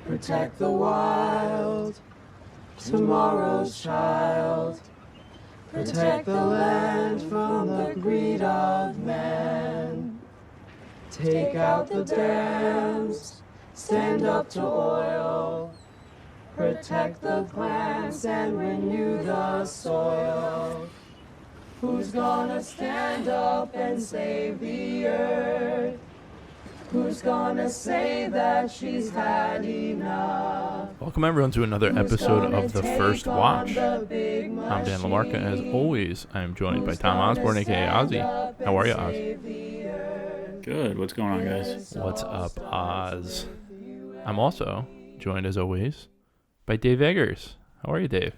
Protect the wild, tomorrow's child. Protect the land from the greed of man. Take out the dams, stand up to oil. Protect the plants and renew the soil. Who's gonna stand up and save the earth? Who's gonna say that she's had enough? Welcome everyone to another episode of The First Watch. I'm Dan LaMarca, and as always, I am joined by Tom Osborne, aka Ozzy. How are you, Oz? Good. What's going on, guys? What's up, Oz? I'm also joined, as always, by Dave Eggers. How are you, Dave?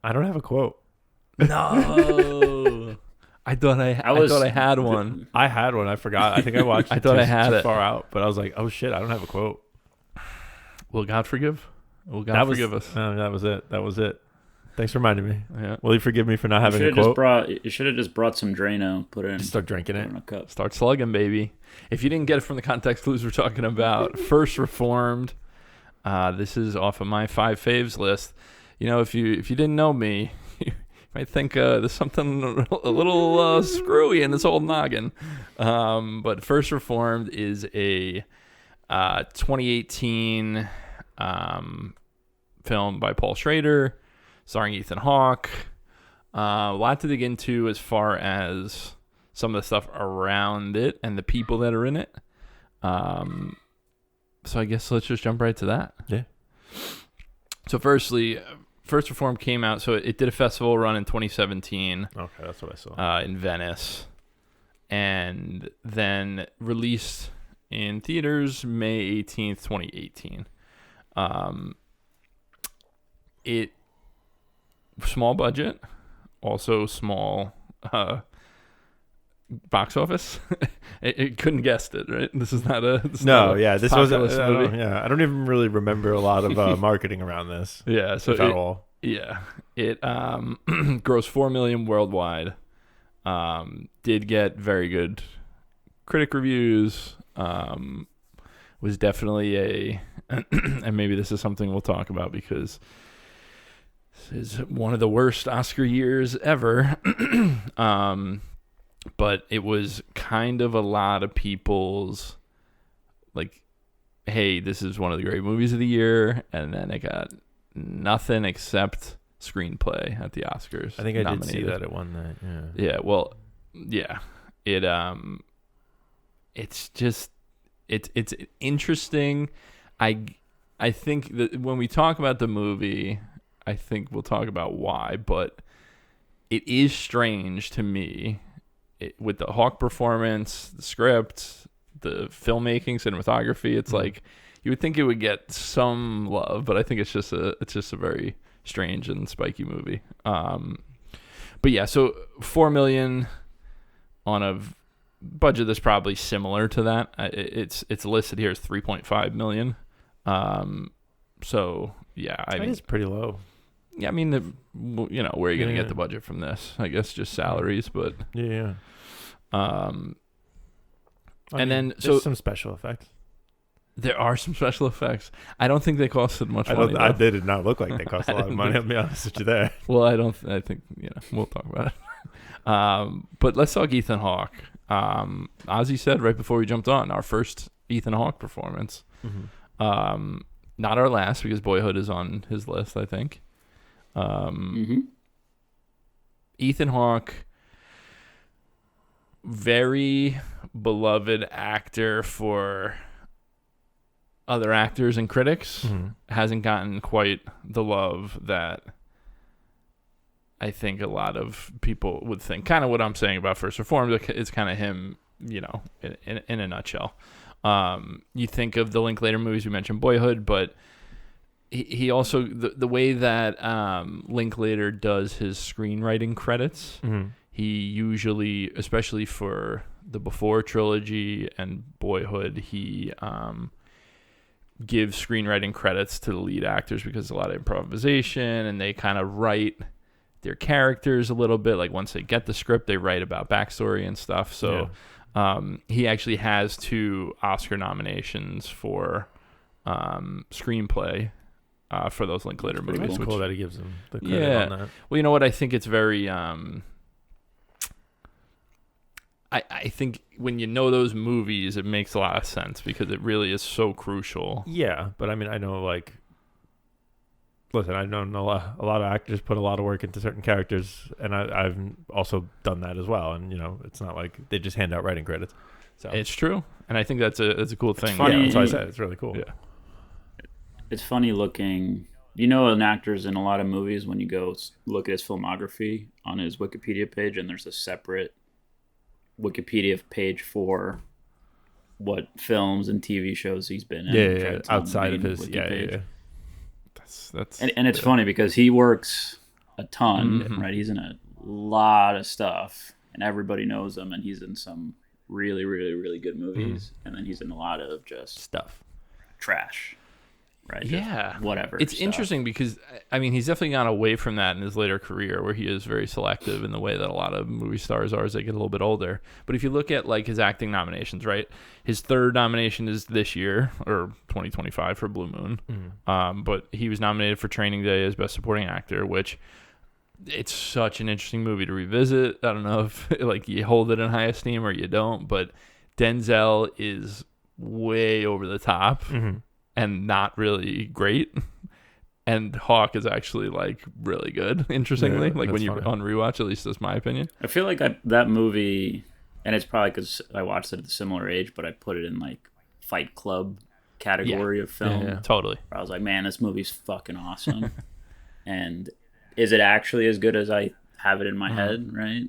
I don't have a quote. No. I thought I had one. I had one. I forgot. I think I watched. I thought I had too it far out, but I was like, "Oh shit, I don't have a quote." Will God forgive? Will God forgive us? That was it. That was it. Thanks for reminding me. Yeah. Will you forgive me for not having a quote? You should have just brought some Drano. Put it in. Just start drinking it. In a cup. Start slugging, baby. If you didn't get it from the context clues we're talking about, First Reformed. This is off of my 5 faves list. You know, if you didn't know me, I think there's something a little screwy in this old noggin. But First Reformed is a 2018 film by Paul Schrader, starring Ethan Hawke. A lot to dig into as far as some of the stuff around it and the people that are in it. So I guess let's just jump right to that. Yeah. So firstly, First Reformed came out, so it did a festival run in 2017. Okay, that's what I saw. In Venice. And then released in theaters May 18th, 2018. It small budget, also small box office. it couldn't guessed it, right? This is not a this was movie. I don't even really remember a lot of marketing around this. Yeah, so if at all. Yeah, it grossed $4 million worldwide. Did get very good critic reviews. Was definitely and maybe this is something we'll talk about because this is one of the worst Oscar years ever. But it was kind of a lot of people's like, hey, this is one of the great movies of the year, and then it got nothing except screenplay at the Oscars. I think I did see that it won that. Yeah. Well, yeah. It's just it's interesting. I think that when we talk about the movie, I think we'll talk about why, but it is strange to me. With the Hawke performance, the script, the filmmaking, cinematography, it's like you would think it would get some love, but I think it's just a very strange and spiky movie. But yeah, so $4 million on a budget that's probably similar to that. It's listed here as $3.5 million. So yeah, I mean, it's pretty low. Yeah, I mean, you know, where are you going to get the budget from this? I guess just salaries, but yeah. And then so some special effects. There are some special effects. I don't think they costed much money. They did not look like they cost a lot of money. I'll be honest with you there. Well, I think we'll talk about it. But let's talk Ethan Hawke. Ozzy said right before we jumped on, our first Ethan Hawke performance. Mm-hmm. Not our last, because Boyhood is on his list, I think. Ethan Hawke, very beloved actor for other actors and critics. Hasn't gotten quite the love that I think a lot of people would think. Kind of what I'm saying about First Reformed, it's kind of him, you know, in a nutshell. You think of the Linklater movies, we mentioned Boyhood, but he also, the way that Linklater does his screenwriting credits, he usually, especially for the Before trilogy and Boyhood, he gives screenwriting credits to the lead actors because there's a lot of improvisation, and they kind of write their characters a little bit. Like once they get the script, they write about backstory and stuff. So he actually has 2 Oscar nominations for screenplay for those Linklater movies. It's which, cool that he gives him the credit on that. Well, you know what? I think it's very. I think when you know those movies, it makes a lot of sense because it really is so crucial. Yeah, but I mean, I know listen, I know a lot of actors put a lot of work into certain characters, and I've also done that as well. And it's not like they just hand out writing credits. So It's true, and I think that's a cool thing. funny. yeah, that's why I said it's really cool. Yeah. It's funny looking. An actor's in a lot of movies when you go look at his filmography on his Wikipedia page, and there's a separate Wikipedia page for what films and TV shows he's been in. Yeah, outside of his, yeah. That's and it's funny because he works a ton, right? He's in a lot of stuff, and everybody knows him, and he's in some really, really, really good movies, and then he's in a lot of just Stuff. trash, right? Yeah. Just whatever. It's stuff. interesting because, I mean, he's definitely gone away from that in his later career where he is very selective in the way that a lot of movie stars are as they get a little bit older. But if you look at, like, his acting nominations, right? His third nomination is this year, or 2025, for Blue Moon. But he was nominated for Training Day as Best Supporting Actor, which it's such an interesting movie to revisit. I don't know if, like, you hold it in high esteem or you don't, but Denzel is way over the top. And not really great. And Hawke is actually like really good, interestingly. Yeah, like when you're funny. on rewatch, at least that's my opinion. I feel like that movie, and it's probably because I watched it at a similar age, but I put it in like Fight Club category of film. Yeah. Totally. Where I was like, man, this movie's fucking awesome. And is it actually as good as I have it in my head, right?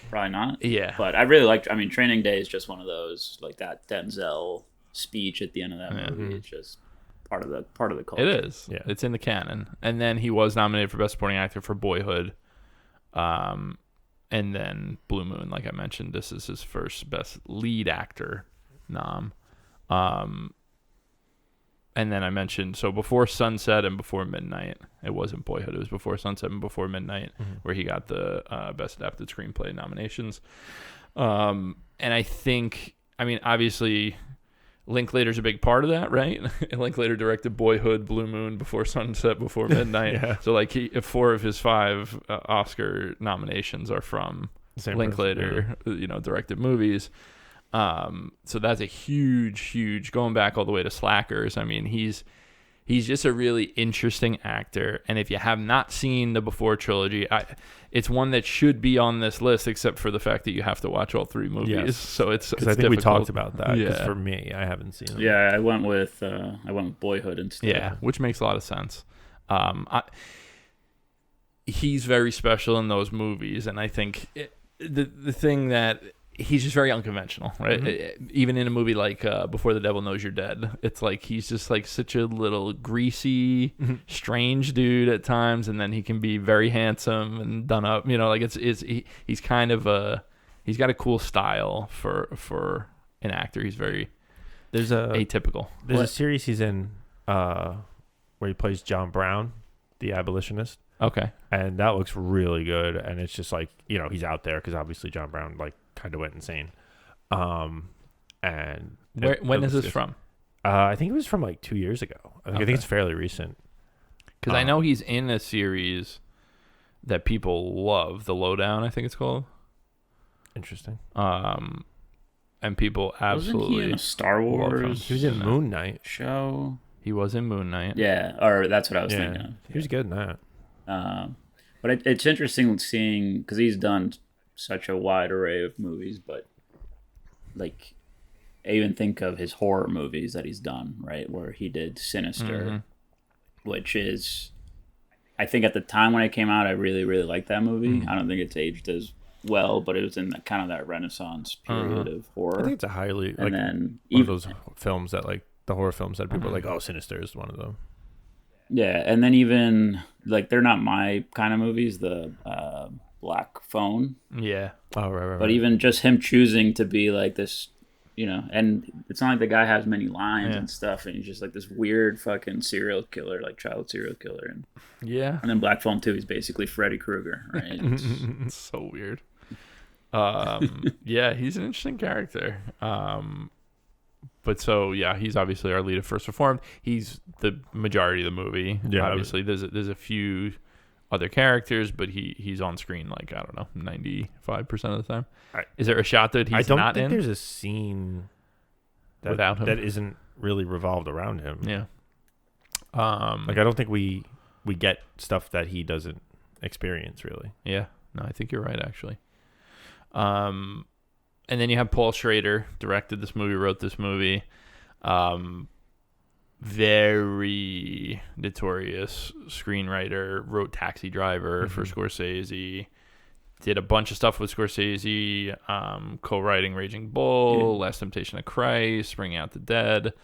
Probably not. Yeah. But I really liked, Training Day is just one of those, like that Denzel speech at the end of that movie. It's just part of the culture. It is. Yeah. It's in the canon. And then he was nominated for Best Supporting Actor for Boyhood. And then Blue Moon, like I mentioned, this is his first Best Lead Actor nom. And then I mentioned, so Before Sunset and Before Midnight. It wasn't Boyhood. It was Before Sunset and Before Midnight, where he got the Best Adapted Screenplay nominations. And I think, obviously, Linklater's a big part of that, right? Linklater directed Boyhood, Blue Moon, Before Sunset, Before Midnight. Yeah. So, like, 4 of his 5 Oscar nominations are from Same Linklater, directed movies. So that's a huge, going back all the way to Slackers. He's just a really interesting actor. And if you have not seen the Before trilogy, it's one that should be on this list, except for the fact that you have to watch all 3 movies. Yes. So it's Because I think we difficult. talked about that. 'Cause Yeah. for me, I haven't seen it. Yeah, I went with Boyhood instead. Yeah, which makes a lot of sense. He's very special in those movies, and I think the thing that he's just very unconventional, right? Even in a movie like Before the Devil Knows You're Dead, it's like he's just like such a little greasy, strange dude at times, and then he can be very handsome and done up. Like he's kind of he's got a cool style for an actor. He's very atypical. There's a series he's in where he plays John Brown, the abolitionist. Okay. And that looks really good. And it's just like, he's out there because obviously John Brown like kind of went insane. And When is this from? I think it was from like 2 years ago. I think it's fairly recent. Because I know he's in a series that people love, The Lowdown, I think it's called. Interesting. And people absolutely. Wasn't he in a Star Wars? He was in Moon Knight. show. He was in Moon Knight. Yeah, or that's what I was thinking of. He was good in that. But it's interesting seeing, because he's done such a wide array of movies, but like I even think of his horror movies that he's done, right? Where he did Sinister, which is, I think at the time when it came out, I really, really liked that movie. I don't think it's aged as well, but it was in kind of that Renaissance period of horror. I think it's a highly, like, then one of those films that, like, the horror films that people are like, oh, Sinister is one of them. Yeah, and then even, like, they're not my kind of movies, the Black Phone. Yeah. Oh, right. But even just him choosing to be like this, and it's not like the guy has many lines and stuff, and he's just like this weird fucking serial killer, like child serial killer. And then Black Phone 2, he's basically Freddy Krueger, right? It's so weird. Yeah, he's an interesting character. But so yeah, he's obviously our lead of First Reformed. He's the majority of the movie. Yeah, obviously there's a few other characters, but he's on screen like, I don't know, 95% of the time. Is there a shot that he's not in? I don't think there's a scene without him that isn't really revolved around him. Yeah. Like I don't think we get stuff that he doesn't experience really. Yeah. No, I think you're right actually. And then you have Paul Schrader, directed this movie, wrote this movie. Very notorious screenwriter, wrote Taxi Driver for Scorsese, did a bunch of stuff with Scorsese, co-writing Raging Bull, Last Temptation of Christ, Bringing Out the Dead.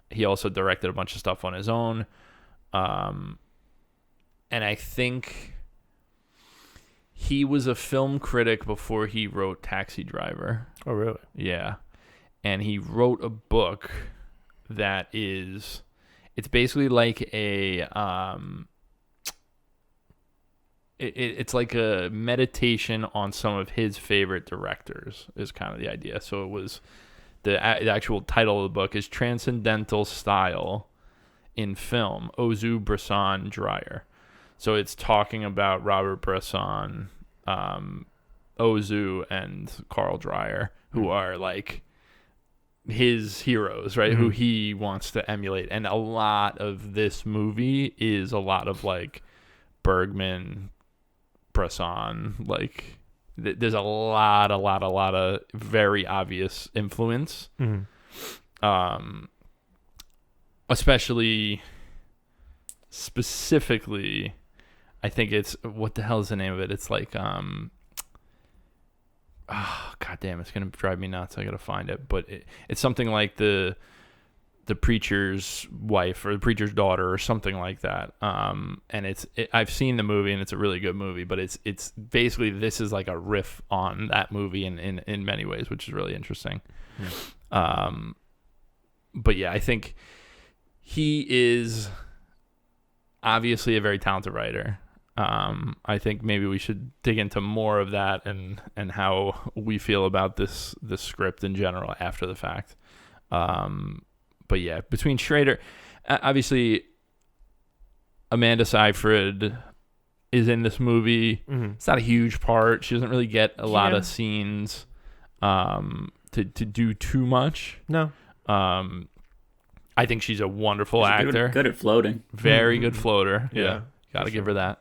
He also directed a bunch of stuff on his own. And I think he was a film critic before he wrote Taxi Driver. Oh, really? Yeah. And he wrote a book that is... It's basically like it's like a meditation on some of his favorite directors is kind of the idea. So it was the actual title of the book is Transcendental Style in Film, Ozu, Bresson, Dreyer. So it's talking about Robert Bresson, Ozu, and Carl Dreyer, who are like his heroes, right? Who he wants to emulate. And a lot of this movie is a lot of like Bergman, Bresson, like there's a lot of very obvious influence. Especially specifically, I think it's, what the hell is the name of it? It's like oh, God damn, it's going to drive me nuts. I got to find it. But it's something like the preacher's wife or the preacher's daughter or something like that. And I've seen the movie and it's a really good movie, but it's basically, this is like a riff on that movie in many ways, which is really interesting. But yeah, I think he is obviously a very talented writer. I think maybe we should dig into more of that and how we feel about this script in general after the fact. But yeah, between Schrader, obviously Amanda Seyfried is in this movie. It's not a huge part. She doesn't really get a lot of scenes to do too much. No. I think she's a wonderful actor. Good at floating. Very good floater. Yeah. Gotta give her that.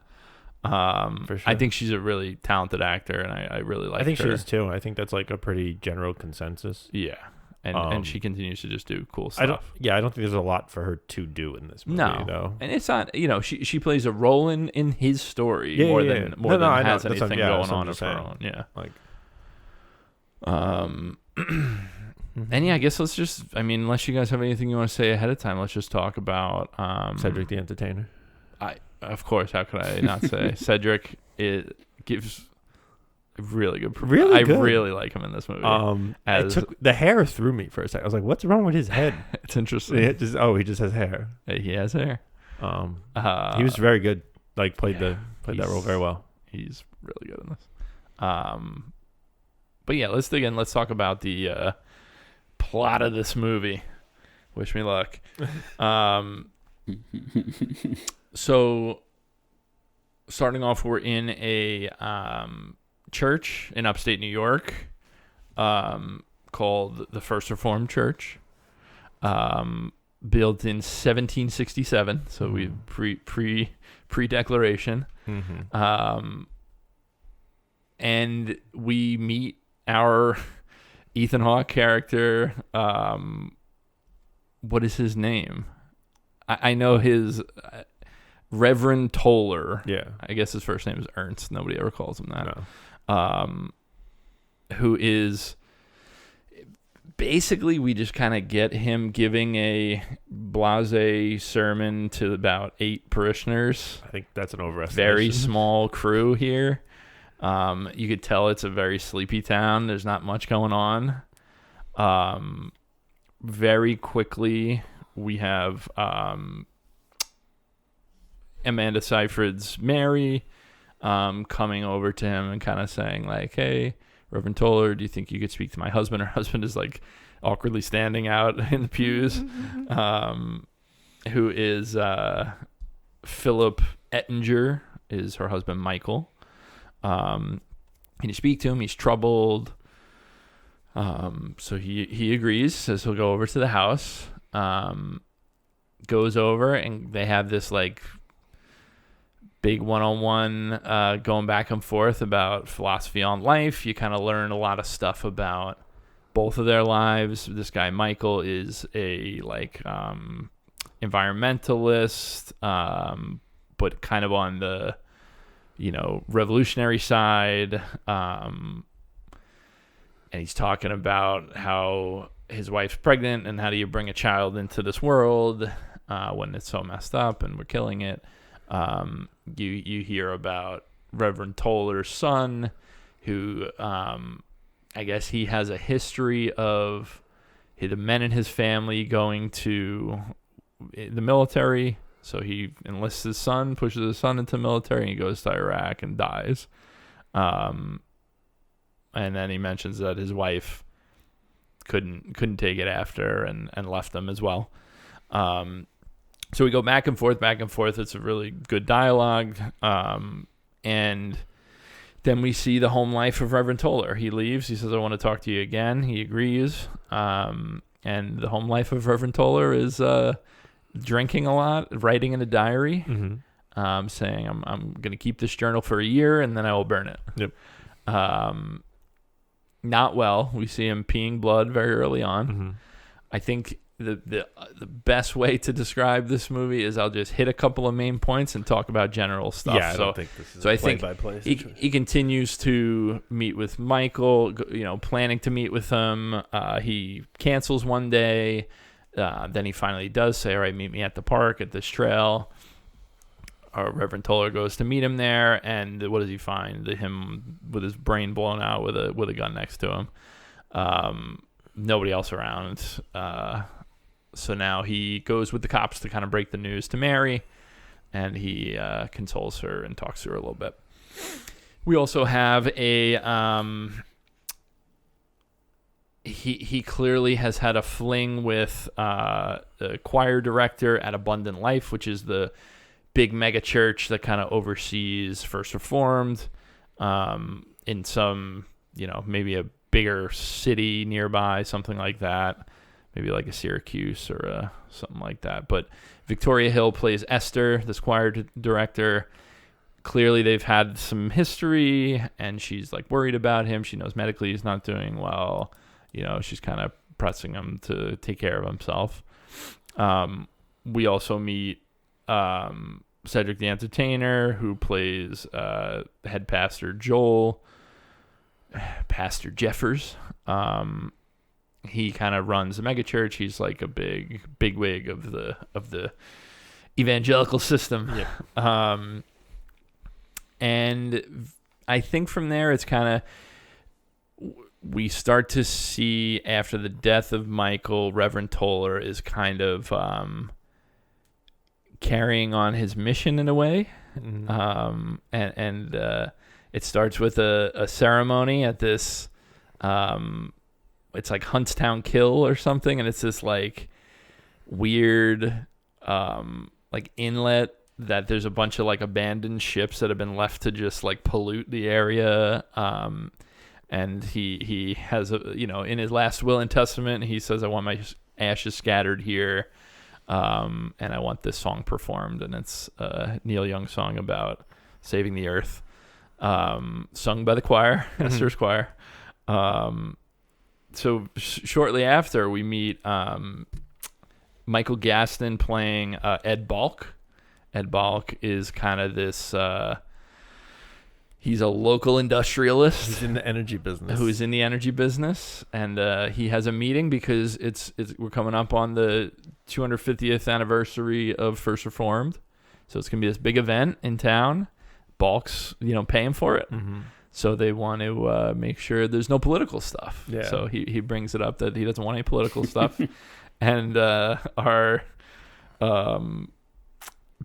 For sure. I think she's a really talented actor, and I really like her. I think she is too. I think that's like a pretty general consensus. Yeah. And she continues to just do cool stuff. I don't think there's a lot for her to do in this movie, though. And it's not, she plays a role in his story more than has anything going on of her own. Yeah. Like, and yeah, I guess let's just, unless you guys have anything you want to say ahead of time, let's just talk about Cedric the Entertainer. Of course, how could I not say Cedric? It gives really good. I really like him in this movie. The hair threw me for a second. I was like, "What's wrong with his head?" It's interesting. He just has hair. He has hair. He was very good. Like played that role very well. He's really good in this. But yeah, let's dig in. Let's talk about the plot of this movie. Wish me luck. So, starting off, we're in a church in upstate New York called the First Reformed Church, built in 1767. So we pre-declaration, and we meet our Ethan Hawke character. What is his name? I know his Reverend Toller. Yeah. I guess his first name is Ernst. Nobody ever calls him that. No. Who is basically, we just kind of get him giving a blasé sermon to about 8 parishioners. I think that's an overestimation. Very small crew here. You could tell it's a very sleepy town. There's not much going on. Very quickly, we have Amanda Seyfried's Mary coming over to him and kind of saying like, "Hey, Reverend Toller, do you think you could speak to my husband?" Her husband is like awkwardly standing out in the pews, who is Philip Ettinger, is her husband Michael. And you speak to him, he's troubled. So he agrees, says he'll go over to the house, goes over, and they have this like big one-on-one going back and forth about philosophy on life. You kind of learn a lot of stuff about both of their lives. This guy Michael is a like environmentalist, but kind of on the revolutionary side, and he's talking about how his wife's pregnant and how do you bring a child into this world when it's so messed up and we're killing it. You hear about Reverend Toller's son, who I guess he has a history of the men in his family going to the military. So he enlists his son, pushes his son into the military, and he goes to Iraq and dies. And then he mentions that his wife couldn't take it after and left him as well. So we go back and forth. It's a really good dialogue. And then we see the home life of Reverend Toller. He leaves. He says, I want to talk to you again. He agrees. And the home life of Reverend Toller is drinking a lot, writing in a diary, saying, I'm going to keep this journal for a year and then I will burn it. Yep. Not well. We see him peeing blood very early on. I think the best way to describe this movie is I'll just hit a couple of main points and talk about general stuff. Yeah, I don't think this is I think play-by-play he continues to meet with Michael, planning to meet with him. He cancels one day. Then he finally does say, all right, meet me at the park at this trail. Reverend Toller goes to meet him there, and what does he find? Him with his brain blown out with a gun next to him. Nobody else around. So now he goes with the cops to kind of break the news to Mary, and he consoles her and talks to her a little bit. We also have he clearly has had a fling with the choir director at Abundant Life, which is the big mega-church that kind of oversees First Reformed in some, maybe a bigger city nearby, something like that. Maybe like a Syracuse or something like that. But Victoria Hill plays Esther, this choir director. Clearly they've had some history, and she's like worried about him. She knows medically he's not doing well. She's kind of pressing him to take care of himself. We also meet Cedric the Entertainer, who plays head pastor Joel, Pastor Jeffers. He kind of runs the megachurch. He's like a big wig of the evangelical system. Yep. And I think from there it's kind of, we start to see after the death of Michael, Reverend Toller is kind of carrying on his mission in a way. And it starts with a ceremony at this it's like Huntstown Kill or something, and it's this like weird like inlet that there's a bunch of like abandoned ships that have been left to just like pollute the area. And he has in his last will and testament, he says, I want my ashes scattered here, and I want this song performed, and it's a Neil Young song about saving the earth, sung by the choir, Esther's choir. So shortly after, we meet Michael Gaston playing Ed Balk. Ed Balk is kind of this... he's a local industrialist. He's in the energy business. Who's in the energy business. And he has a meeting because we're coming up on the 250th anniversary of First Reformed. So it's going to be this big event in town. Balk's, paying for it. Mm-hmm. So they want to make sure there's no political stuff. Yeah. So he brings it up that he doesn't want any political stuff. And our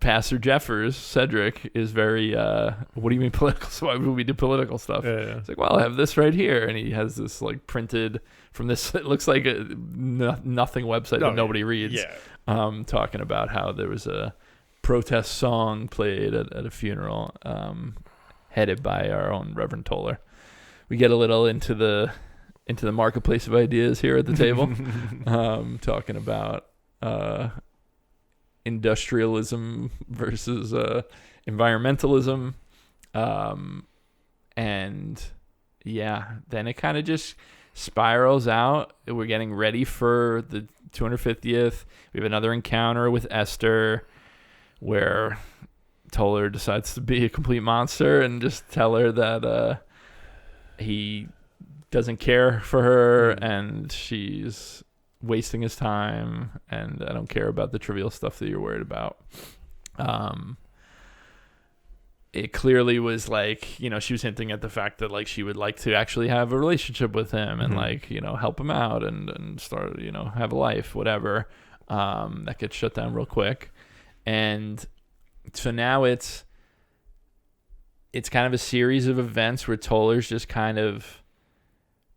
Pastor Jeffers, Cedric, is very, what do you mean political? So why would we do political stuff? Yeah. It's like, well, I have this right here. And he has this like printed from this, it looks like a nothing website that nobody reads. Yeah. Talking about how there was a protest song played at a funeral, headed by our own Reverend Toller. We get a little into the marketplace of ideas here at the table, talking about industrialism versus environmentalism, and then it kind of just spirals out. We're getting ready for the 250th. We have another encounter with Esther where Toller decides to be a complete monster and just tell her that he doesn't care for her and she's wasting his time, and I don't care about the trivial stuff that you're worried about. It clearly was like, she was hinting at the fact that like she would like to actually have a relationship with him and like, help him out and start, have a life, whatever. That gets shut down real quick. And so now it's kind of a series of events where Toller's just kind of,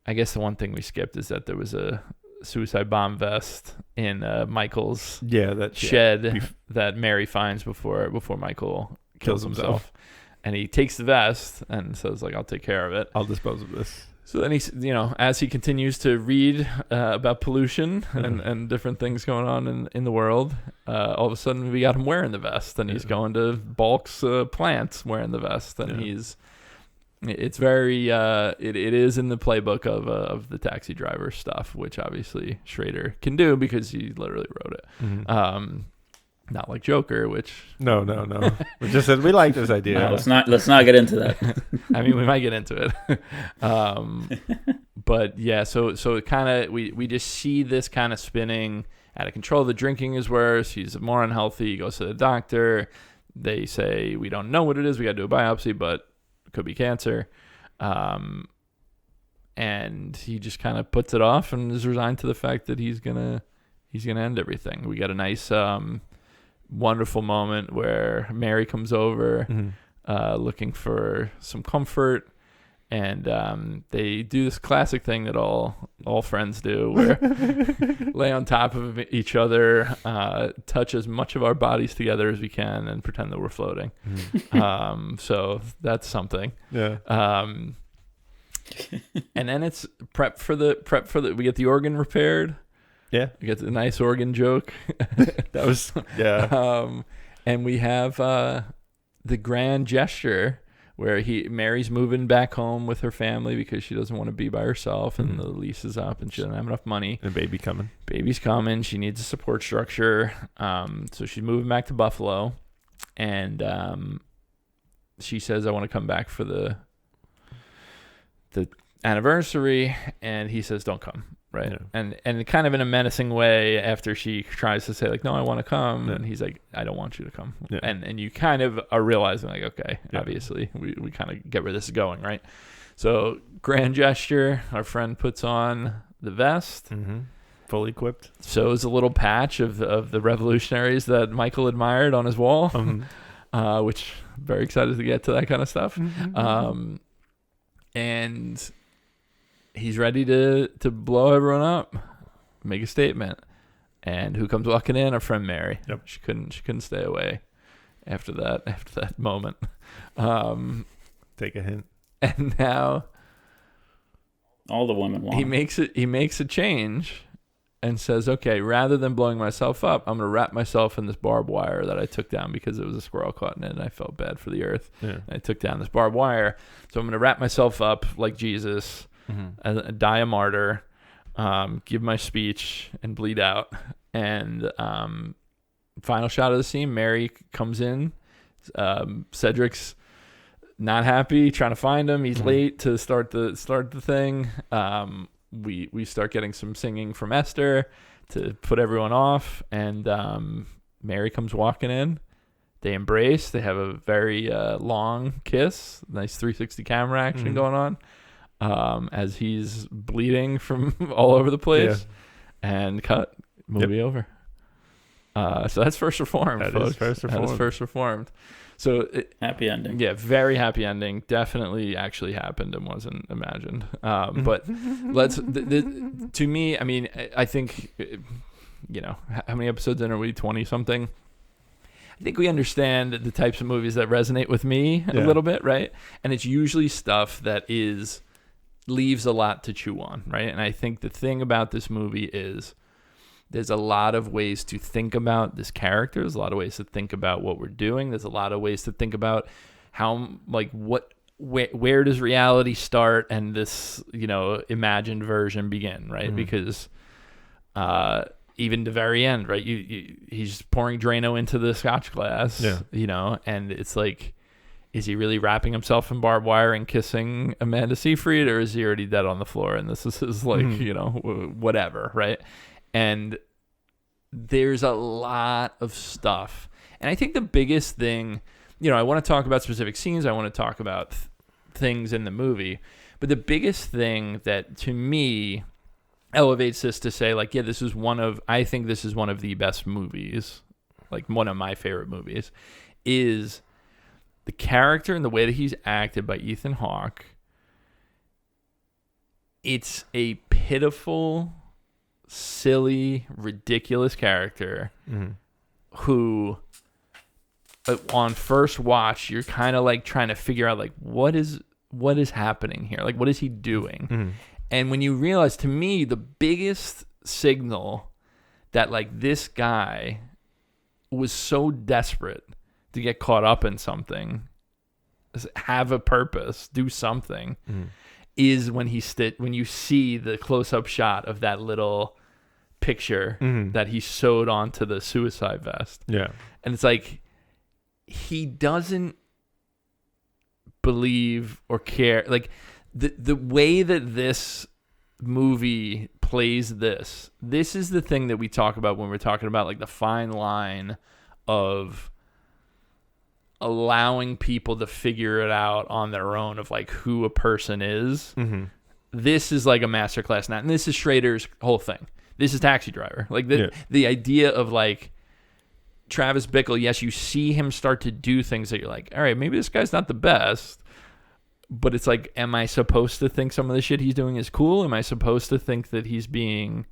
I guess the one thing we skipped is that there was a suicide bomb vest in Michael's shed that Mary finds before Michael kills himself. And he takes the vest and says like, I'll take care of it. I'll dispose of this. So then he's, as he continues to read about pollution and different things going on in the world, all of a sudden we got him wearing the vest, and he's going to Bulk's plants wearing the vest, and it's very, it is in the playbook of the Taxi Driver stuff, which obviously Schrader can do because he literally wrote it. Mm-hmm. Not like Joker, which no. We just said we like this idea. No, let's not get into that. I mean, we might get into it. But yeah, so it kind of we just see this kind of spinning out of control. The drinking is worse. He's more unhealthy. He goes to the doctor. They say we don't know what it is. We got to do a biopsy, but it could be cancer. And he just kind of puts it off and is resigned to the fact that he's gonna end everything. We got a nice wonderful moment where Mary comes over looking for some comfort, and they do this classic thing that all friends do, where lay on top of each other, touch as much of our bodies together as we can, and pretend that we're floating. So that's something. And then it's prep for the we get the organ repaired. Yeah, we get the nice organ joke. That was and we have the grand gesture where Mary's moving back home with her family because she doesn't want to be by herself, and the lease is up and she doesn't have enough money. And baby's coming. She needs a support structure. So she's moving back to Buffalo, and she says, I want to come back for the anniversary, and he says, don't come. Right. Yeah. And kind of in a menacing way, after she tries to say like, no, I want to come. And he's like, I don't want you to come. Yeah. And you kind of are realizing like, okay, obviously we kind of get where this is going. Right. So grand gesture, our friend puts on the vest, fully equipped. Sews a little patch of the revolutionaries that Michael admired on his wall, which very excited to get to that kind of stuff. And he's ready to blow everyone up, make a statement. And who comes walking in? Our friend Mary. Yep. She couldn't stay away after that moment. Take a hint. And now all the women want. He makes a change and says, okay, rather than blowing myself up, I'm going to wrap myself in this barbed wire that I took down because it was a squirrel caught in it and I felt bad for the earth. Yeah. I took down this barbed wire. So I'm going to wrap myself up like Jesus, die a martyr, give my speech and bleed out. And final shot of the scene, Mary comes in. Cedric's not happy, trying to find him. He's late to start the thing. We start getting some singing from Esther to put everyone off, and Mary comes walking in. They embrace. They have a very long kiss. Nice 360 camera action going on as he's bleeding from all over the place. Yeah. And cut. Movie over. So that's First Reformed, That folks. is First That Reformed. is First Reformed. So Happy ending. yeah, very happy ending. Definitely actually happened and wasn't imagined. But let's to me, I mean, I think, you know, how many episodes in are we? 20 something. I think we understand the types of movies that resonate with me a little bit, right? And it's usually stuff that leaves a lot to chew on, right? And I think the thing about this movie is there's a lot of ways to think about this character. There's a lot of ways to think about what we're doing. There's a lot of ways to think about how, like, where does reality start and this, you know, imagined version begin, right? Mm-hmm. Because even the very end, right? He's pouring Drano into the scotch glass, you know, and it's like, is he really wrapping himself in barbed wire and kissing Amanda Seyfried, or is he already dead on the floor and this is his, like, you know, whatever, right? And there's a lot of stuff. And I think the biggest thing, you know, I want to talk about specific scenes. I want to talk about things in the movie. But the biggest thing that, to me, elevates this to say, like, yeah, I think this is one of the best movies, like one of my favorite movies, is the character and the way that he's acted by Ethan Hawke. It's a pitiful, silly, ridiculous character who, on first watch, you're kind of like trying to figure out, like, what is happening here? Like, what is he doing? And when you realize, to me, the biggest signal that, like, this guy was so desperate to get caught up in something, have a purpose, do something, is when when you see the close-up shot of that little picture that he sewed onto the suicide vest. Yeah. And it's like, he doesn't believe or care. Like, the way that this movie plays this is the thing that we talk about when we're talking about, like, the fine line of allowing people to figure it out on their own of, like, who a person is. This is like a masterclass now, and this is Schrader's whole thing. This is Taxi Driver. Like, the idea of, like, Travis Bickle, yes, you see him start to do things that you're like, all right, maybe this guy's not the best, but it's like, am I supposed to think some of the shit he's doing is cool? Am I supposed to think that he's being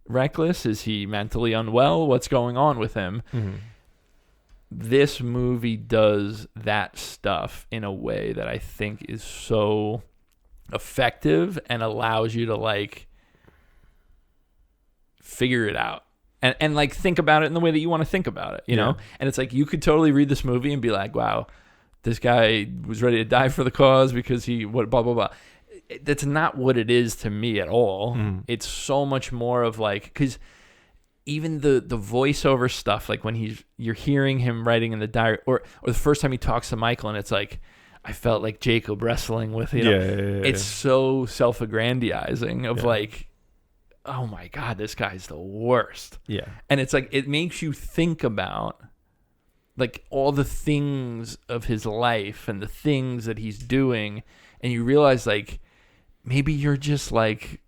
reckless? Is he mentally unwell? What's going on with him? This movie does that stuff in a way that I think is so effective and allows you to, like, figure it out and like think about it in the way that you want to think about it, you know? And it's like, you could totally read this movie and be like, wow, this guy was ready to die for the cause because blah, blah, blah. That's not what it is to me at all. It's so much more of, like, because even the voiceover stuff, like when you're hearing him writing in the diary, or the first time he talks to Michael, and it's like, I felt like Jacob wrestling with, you know, it's so self-aggrandizing of like, oh my God, this guy's the worst. Yeah. And it's like, it makes you think about, like, all the things of his life and the things that he's doing, and you realize, like, maybe you're just like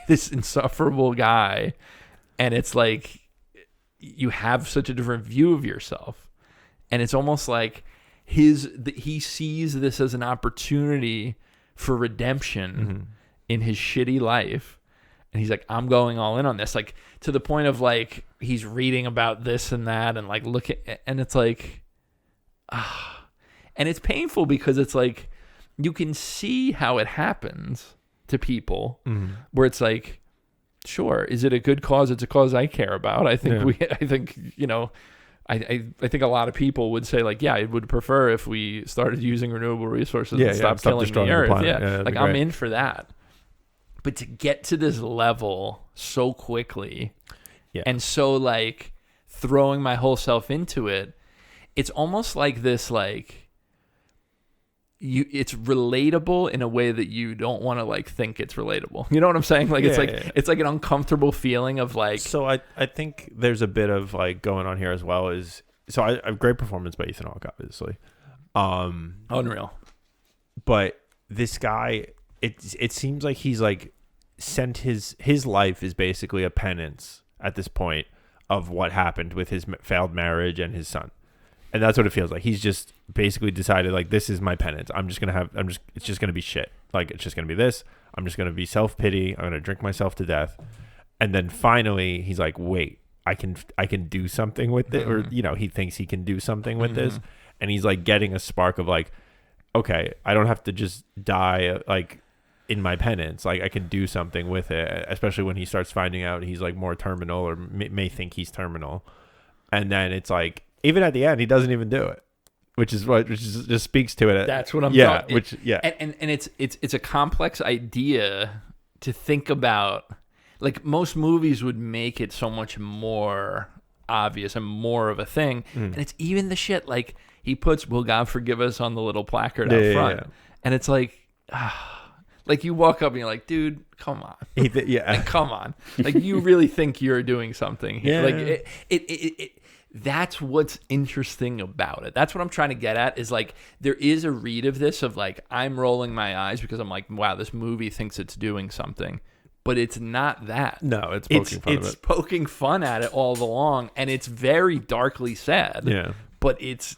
this insufferable guy, and it's like you have such a different view of yourself, and it's almost like he sees this as an opportunity for redemption in his shitty life, and he's like, I'm going all in on this, like, to the point of, like, he's reading about this and that, and, like, look at, and it's like, and it's painful because it's like, you can see how it happens to people, where it's like, sure, is it a good cause? It's a cause I care about. I think I think, you know, I think a lot of people would say, like, yeah, I would prefer if we started using renewable resources and stop killing the earth. Like, I'm in for that. But to get to this level so quickly and so, like, throwing my whole self into it, it's almost like this, like, it's relatable in a way that you don't want to, like, think it's relatable. You know what I'm saying? Like, it's like an uncomfortable feeling of, like. So I think there's a bit of, like, going on here as well. I have great performance by Ethan Hawke, obviously. Unreal. But this guy, it seems like he's, like, sent his life is basically a penance at this point of what happened with his failed marriage and his son. And that's what it feels like. He's just basically decided, like, this is my penance. It's just going to be shit. Like, it's just going to be this. I'm just going to be self-pity. I'm going to drink myself to death. And then finally he's like, wait, I can do something with it. Or, you know, he thinks he can do something with this. And he's like getting a spark of like, okay, I don't have to just die like in my penance. Like, I can do something with it, especially when he starts finding out he's like more terminal, or may think he's terminal. And then it's like, even at the end, he doesn't even do it, which just speaks to it. That's what I'm talking. And it's a complex idea to think about. Like, most movies would make it so much more obvious and more of a thing. And it's even the shit like he puts "Will God forgive us" on the little placard out front, and it's like, like you walk up and you're like, dude, come on, like, come on, like you really think you're doing something here? Like it that's what's interesting about it. That's what I'm trying to get at, is like there is a read of this of like, I'm rolling my eyes because I'm like, wow, this movie thinks it's doing something. But it's not that. No, it's poking fun of it. It's poking fun at it all along, and it's very darkly sad. Yeah. But it's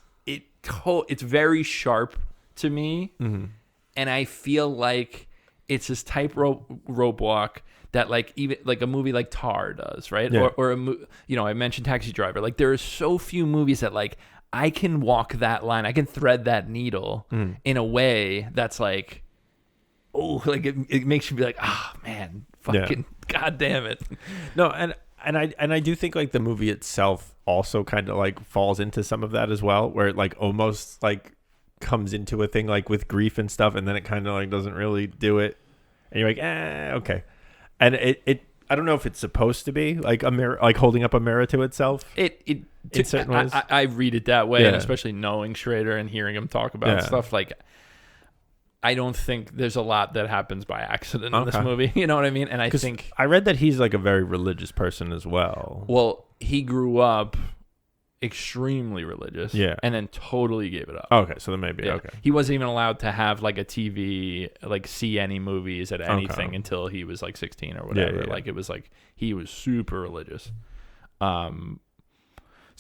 very sharp to me, and I feel like it's this tightrope walk that like even like a movie like Tar does, right? Yeah. Or I mentioned Taxi Driver. Like, there are so few movies that like I can walk that line, I can thread that needle in a way that's like, oh, like it makes you be like, oh man, fucking god damn it. No, and I do think like the movie itself also kind of like falls into some of that as well, where it like almost like comes into a thing like with grief and stuff, and then it kind of like doesn't really do it, and you're like, okay. And it I don't know if it's supposed to be like a mirror, like holding up a mirror to itself. In certain ways, I read it that way, and especially knowing Schrader and hearing him talk about stuff, like I don't think there's a lot that happens by accident in this movie. You know what I mean? And I think I read that he's like a very religious person as well. Well, he grew up extremely religious, and then totally gave it up. Okay, so then maybe okay. He wasn't even allowed to have like a TV, like see any movies at anything until he was like 16 or whatever. Like it was like he was super religious. So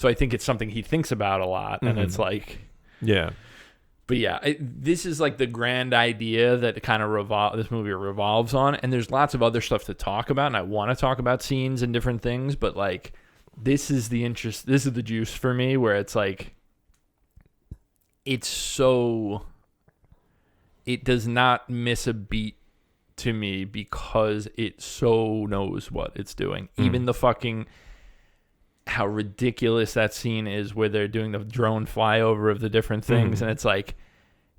I think it's something he thinks about a lot, and it's like But yeah, this is like the grand idea that kind of this movie revolves on, and there's lots of other stuff to talk about, and I want to talk about scenes and different things, but like this is the juice for me, where it's like it does not miss a beat to me because it so knows what it's doing. Even the fucking how ridiculous that scene is where they're doing the drone flyover of the different things, and it's like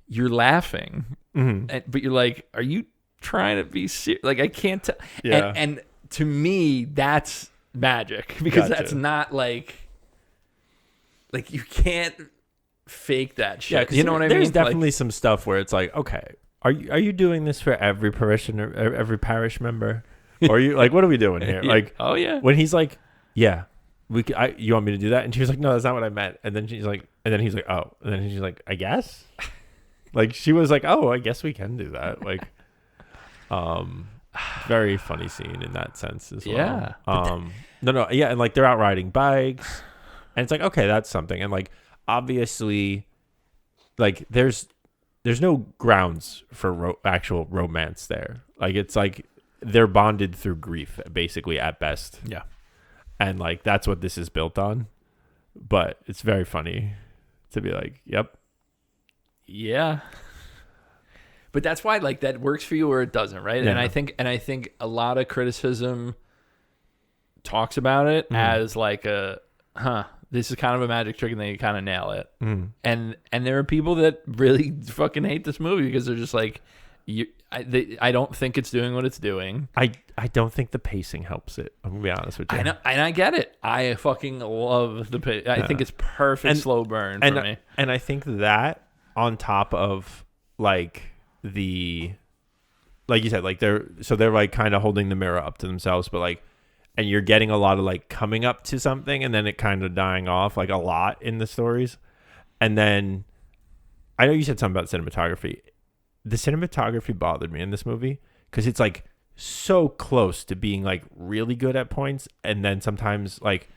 you're laughing, but you're like, are you trying to be serious? Like, I can't tell. And to me, that's magic, because that's not like you can't fake that shit. Yeah, you know what I mean? There's definitely some stuff where it's like, okay, are you doing this for every parishioner, every parish member, or are you like, what are we doing here? Like, oh yeah, when he's like, yeah. You want me to do that? And she was like, no, that's not what I meant. And then she's like, and then he's like, oh. And then she's like, I guess. Like, she was like, oh, I guess we can do that. Like, very funny scene in that sense as well. Yeah. And like they're out riding bikes, and it's like, okay, that's something. And like, obviously, like there's no grounds for actual romance there. Like, it's like they're bonded through grief, basically, at best. Yeah. And like that's what this is built on, but it's very funny to be like, yep, yeah. But that's why like that works for you or it doesn't, right? Yeah. And I think a lot of criticism talks about it as like this is kind of a magic trick, and they kind of nail it. And there are people that really fucking hate this movie because they're just like, I don't think it's doing what it's doing. I don't think the pacing helps it. I'm gonna be honest with you. I know, and I get it. I fucking love the pace. I think it's perfect slow burn for me. And I think that on top of like you said, like they're like kind of holding the mirror up to themselves, but like, and you're getting a lot of like coming up to something and then it kind of dying off, like a lot in the stories. And then I know you said something about cinematography. The cinematography bothered me in this movie because it's like so close to being like really good at points, and then sometimes like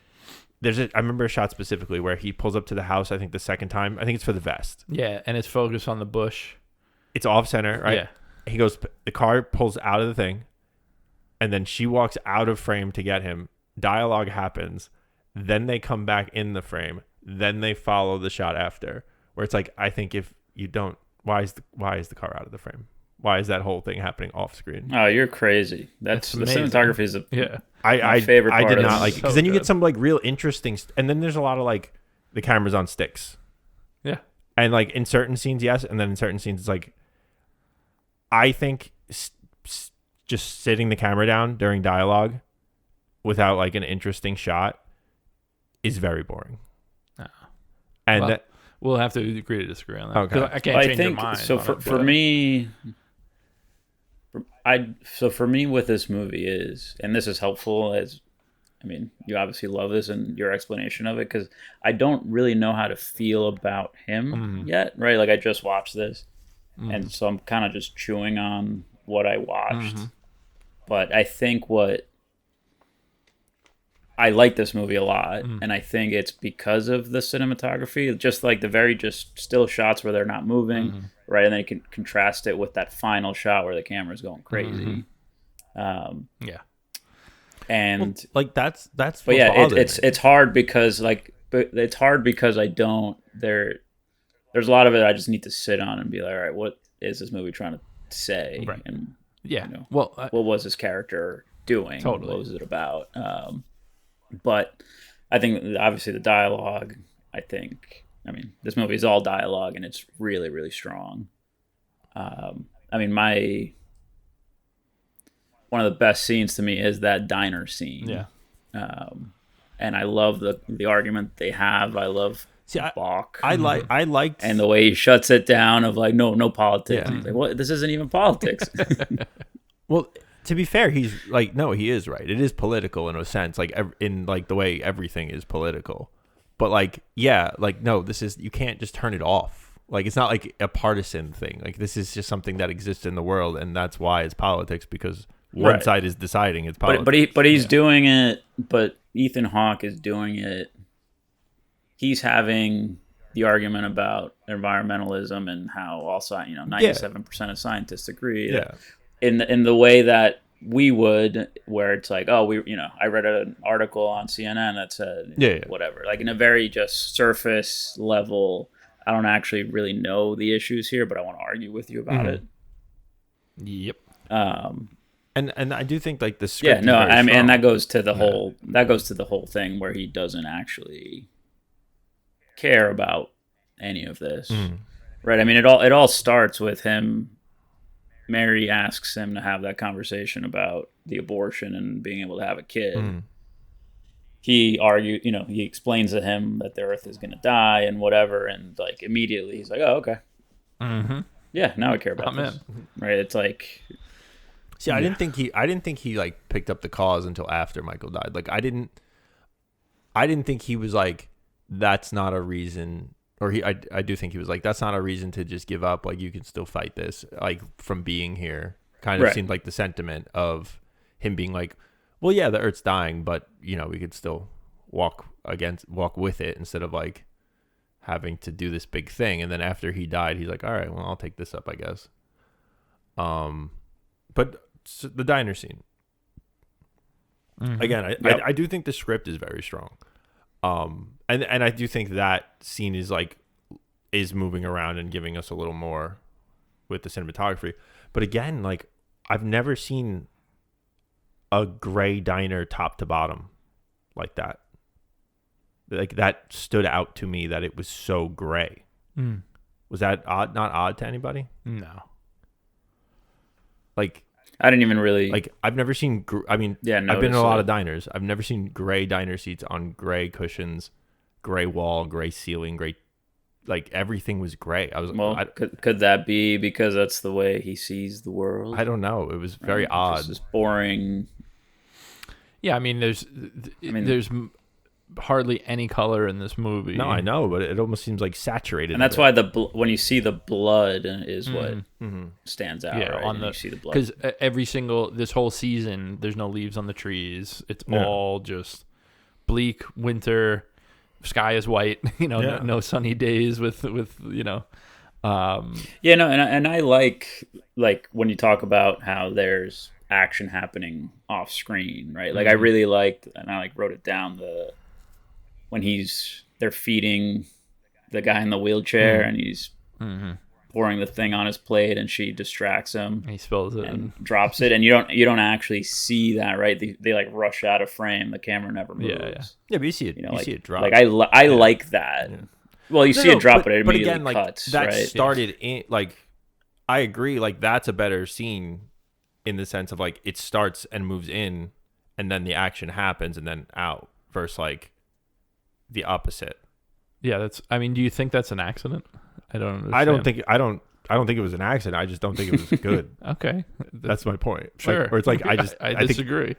I remember a shot specifically where he pulls up to the house. I think the second time. I think it's for the vest. Yeah, and it's focused on the bush. It's off center, right? Yeah. He goes. The car pulls out of the thing, and then she walks out of frame to get him. Dialogue happens. Then they come back in the frame. Then they follow the shot after, where it's like, I think if you don't, why is the car out of the frame? Why is that whole thing happening off screen? Oh, you're crazy. That's the amazing. cinematography is my favorite part. I did of not this. like, because then you get some like real interesting, and then there's a lot of like the camera's on sticks. Yeah. And like in certain scenes, yes, and then in certain scenes, it's like, I think just sitting the camera down during dialogue without like an interesting shot is very boring. Oh. And well, we'll have to agree to disagree on that. Okay. I can't change your mind. So for me with this movie is, and this is helpful as, I mean, you obviously love this and your explanation of it, because I don't really know how to feel about him yet, right? Like I just watched this, and so I'm kind of just chewing on what I watched. But I think I like this movie a lot, and I think it's because of the cinematography, just like the very just still shots where they're not moving, right? And then you can contrast it with that final shot where the camera's going crazy. Yeah. And well, like that's but yeah, it's hard because it's hard because I don't there's a lot of it I just need to sit on and be like, all right, what is this movie trying to say? Right. And yeah, what was this character doing? Totally. What was it about? But I think obviously the dialogue, I mean, this movie is all dialogue and it's really, really strong. I mean, one of the best scenes to me is that diner scene. Yeah. And I love the argument they have. I love Bach. I liked and the way he shuts it down of like, no politics. Yeah. Like, what? This isn't even politics. Well, to be fair, he's like, no, he is right. It is political in a sense, like in like the way everything is political. But like, yeah, like no, you can't just turn it off. Like it's not like a partisan thing. Like this is just something that exists in the world, and that's why it's politics, because one side is deciding it's politics. But he's doing it. But Ethan Hawke is doing it. He's having the argument about environmentalism and how all 97% of scientists agree. Yeah. In the way that we would, where it's like, oh, I read an article on CNN that said whatever, like in a very just surface level. I don't actually really know the issues here, but I want to argue with you about it. Yep. And I do think like the script. Yeah, no, I mean, and that goes to the whole thing where he doesn't actually care about any of this, right? I mean, it all starts with him. Mary asks him to have that conversation about the abortion and being able to have a kid. He he explains to him that the earth is going to die and whatever, and like immediately he's like, oh, okay. Yeah, now I care about this. Right? It's like, see, I didn't think he like picked up the cause until after Michael died. Like I didn't think he was like, that's not a reason. Or I do think he was like, that's not a reason to just give up. Like you can still fight this, like from being here. Kind of seemed like the sentiment of him being like, well, yeah, the Earth's dying, but we could still walk with it instead of like having to do this big thing. And then after he died, he's like, all right, well, I'll take this up, I guess. But the diner scene, again, I do think the script is very strong. And I do think that scene is moving around and giving us a little more with the cinematography. But again, like I've never seen a gray diner top to bottom like that. Like that stood out to me that it was so gray. Was that odd? Not odd to anybody? No. Like I didn't even really like. I've never seen. I've been in a lot of diners. I've never seen gray diner seats on gray cushions, gray wall, gray ceiling, gray. Like everything was gray. I was. Well, could that be because that's the way he sees the world? I don't know. It was very odd. Just boring. Yeah, I mean, there's hardly any color in this movie. No, I know, but it almost seems like saturated. And that's why when you see the blood is what stands out. Yeah, right? You see the blood because this whole season, there's no leaves on the trees. It's all just bleak winter, sky is white, no sunny days with Yeah, no, and I like when you talk about how there's action happening off screen, right? Like I really liked, and I wrote it down, when they're feeding the guy in the wheelchair and he's pouring the thing on his plate and she distracts him. He spills it and drops it, and you don't actually see that, right? They like rush out of frame. The camera never moves. Yeah, but you see it. You see it drop. Like I like that. Yeah. Well, you see it drop, but it immediately again, like, cuts. That right? started in like. I agree. Like that's a better scene, in the sense of like it starts and moves in, and then the action happens and then out. Versus like the opposite. Yeah, do you think that's an accident? I don't understand. I don't think it was an accident. I just don't think it was good. Okay. That's my point. Sure. Like, or it's like I disagree.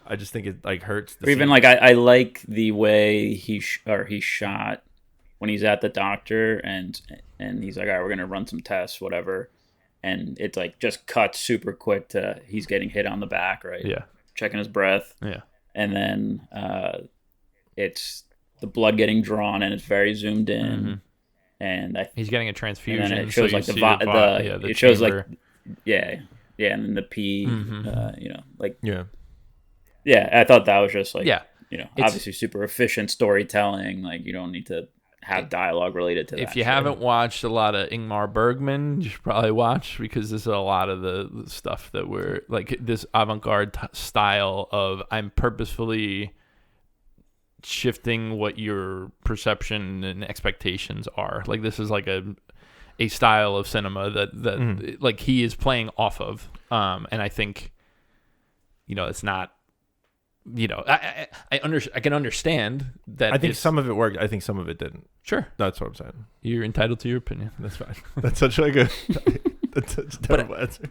I just think it like hurts the or even scene. like I like the way he shot when he's at the doctor and he's like, all right, we're gonna run some tests, whatever, and it's like just cuts super quick to he's getting hit on the back, right? Yeah. Checking his breath. Yeah. And then it's the blood getting drawn and it's very zoomed in. And he's getting a transfusion. And then it shows so like the it shows like and then the pee, I thought that was just like obviously super efficient storytelling. Like you don't need to have dialogue related to that. If you haven't watched a lot of Ingmar Bergman, you should probably watch, because this is a lot of the stuff that we're like, this avant-garde style of I'm purposefully shifting what your perception and expectations are. Like this is like a style of cinema that like he is playing off of, and I think it's not, I can understand that. I think some of it worked. I think some of it didn't. Sure, that's what I'm saying. You're entitled to your opinion. That's fine. That's such like a that's a terrible answer.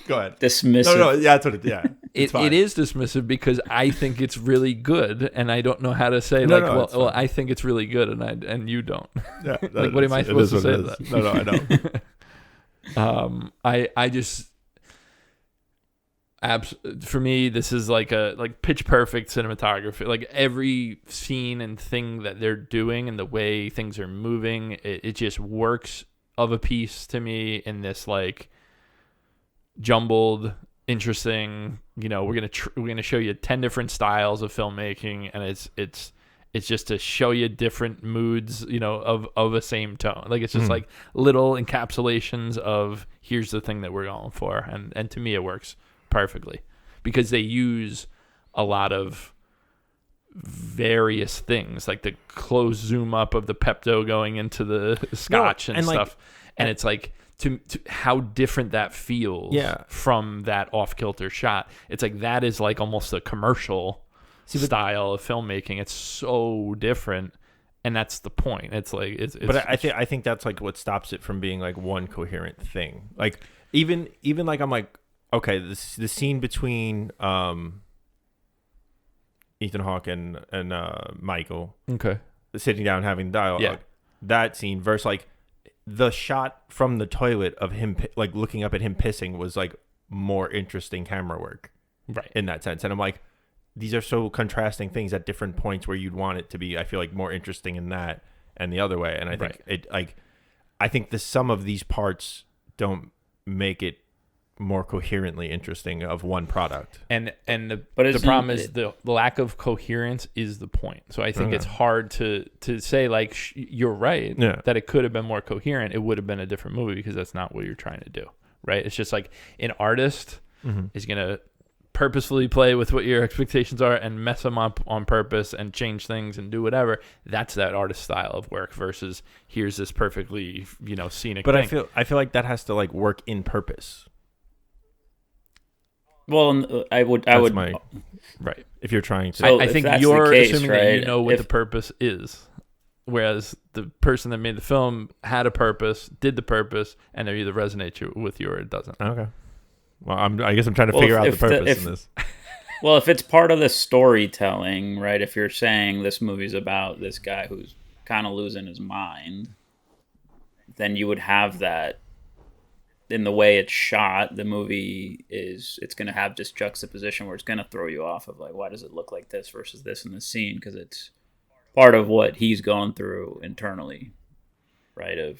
Go ahead. Dismissive. No, yeah, that's what it. Yeah, it is dismissive because I think it's really good, and I don't know how to say well, I think it's really good, and you don't. Yeah, like what am I supposed to say to that? No, I know. I just. For me, this is like pitch perfect cinematography. Like every scene and thing that they're doing and the way things are moving, it just works of a piece to me in this like jumbled, interesting. We're gonna show you 10 different styles of filmmaking, and it's just to show you different moods, of a same tone. Like it's just like little encapsulations of here's the thing that we're going for, and to me it works perfectly because they use a lot of various things, like the close zoom up of the Pepto going into the scotch and stuff, and it's like to how different that feels from that off-kilter shot. It's like that is like almost a commercial style of filmmaking. It's so different, and that's the point. It's like but I think that's like what stops it from being like one coherent thing. Like even like I'm like, okay, the scene between Ethan Hawke and Michael, sitting down having dialogue, that scene versus like the shot from the toilet of him like looking up at him pissing was like more interesting camera work, right? In that sense, and I'm like, these are so contrasting things at different points where you'd want it to be. I feel like more interesting in that and the other way, and I think I think the sum of these parts don't make it more coherently interesting of one product, and the problem is the lack of coherence is the point. So I think it's hard to say like you're right that it could have been more coherent. It would have been a different movie because that's not what you're trying to do, right? It's just like an artist is gonna purposefully play with what your expectations are and mess them up on purpose and change things and do whatever. That's that artist style of work versus here's this perfectly scenic but thing. I feel like that has to like work in purpose. Well, I would right. If you're trying to, so I think you're assuming that you know what the purpose is, whereas the person that made the film had a purpose, did the purpose, and it either resonates with you or it doesn't. Okay. Well, I guess I'm trying to figure out the purpose in this. Well, if it's part of the storytelling, right? If you're saying this movie's about this guy who's kind of losing his mind, then you would have that in the way it's shot, the movie it's going to have this juxtaposition where it's going to throw you off of like, why does it look like this versus this in the scene? Because it's part of what he's going through internally, right? Of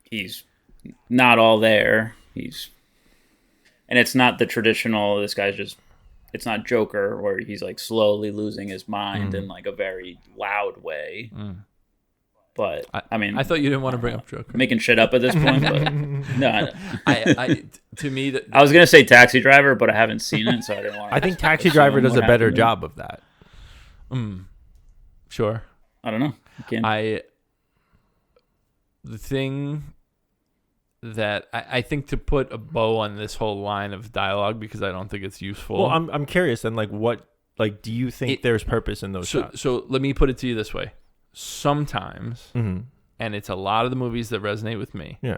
he's not all there. And it's not the traditional, this guy's just, it's not Joker where he's like slowly losing his mind in like a very loud way. But I mean, I thought you didn't want to bring up Joker. Making shit up at this point, but no. To me, I was gonna say Taxi Driver, but I haven't seen it, so I didn't want. I think Taxi Driver does a better job of that. Sure. I don't know. The thing that I think, to put a bow on this whole line of dialogue, because I don't think it's useful. Well, I'm curious then, like, what, like, do you think there's purpose in those shots? So let me put it to you this way. Sometimes, and it's a lot of the movies that resonate with me. Yeah.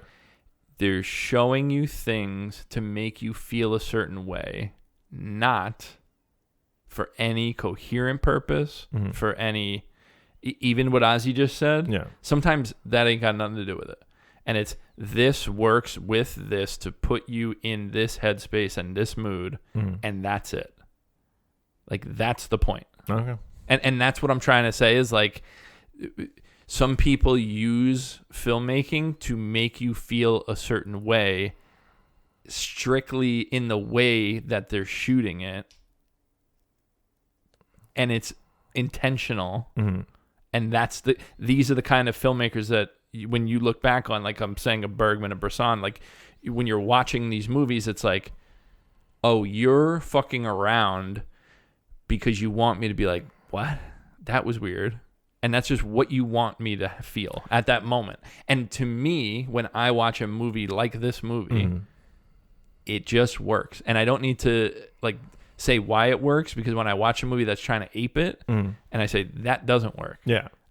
They're showing you things to make you feel a certain way, not for any coherent purpose, for any, even what Ozzy just said. Yeah. Sometimes that ain't got nothing to do with it. And it's, this works with this to put you in this headspace and this mood, and that's it. Like, that's the point. Okay. And that's what I'm trying to say is, like, some people use filmmaking to make you feel a certain way strictly in the way that they're shooting it. And it's intentional. And these are the kind of filmmakers that, when you look back on, like I'm saying, a Bergman, a Bresson, like when you're watching these movies, it's like, oh, you're fucking around because you want me to be like, what? That was weird. And that's just what you want me to feel at that moment. And to me, when I watch a movie like this movie, it just works. And I don't need to like say why it works, because when I watch a movie that's trying to ape it, and I say that doesn't work,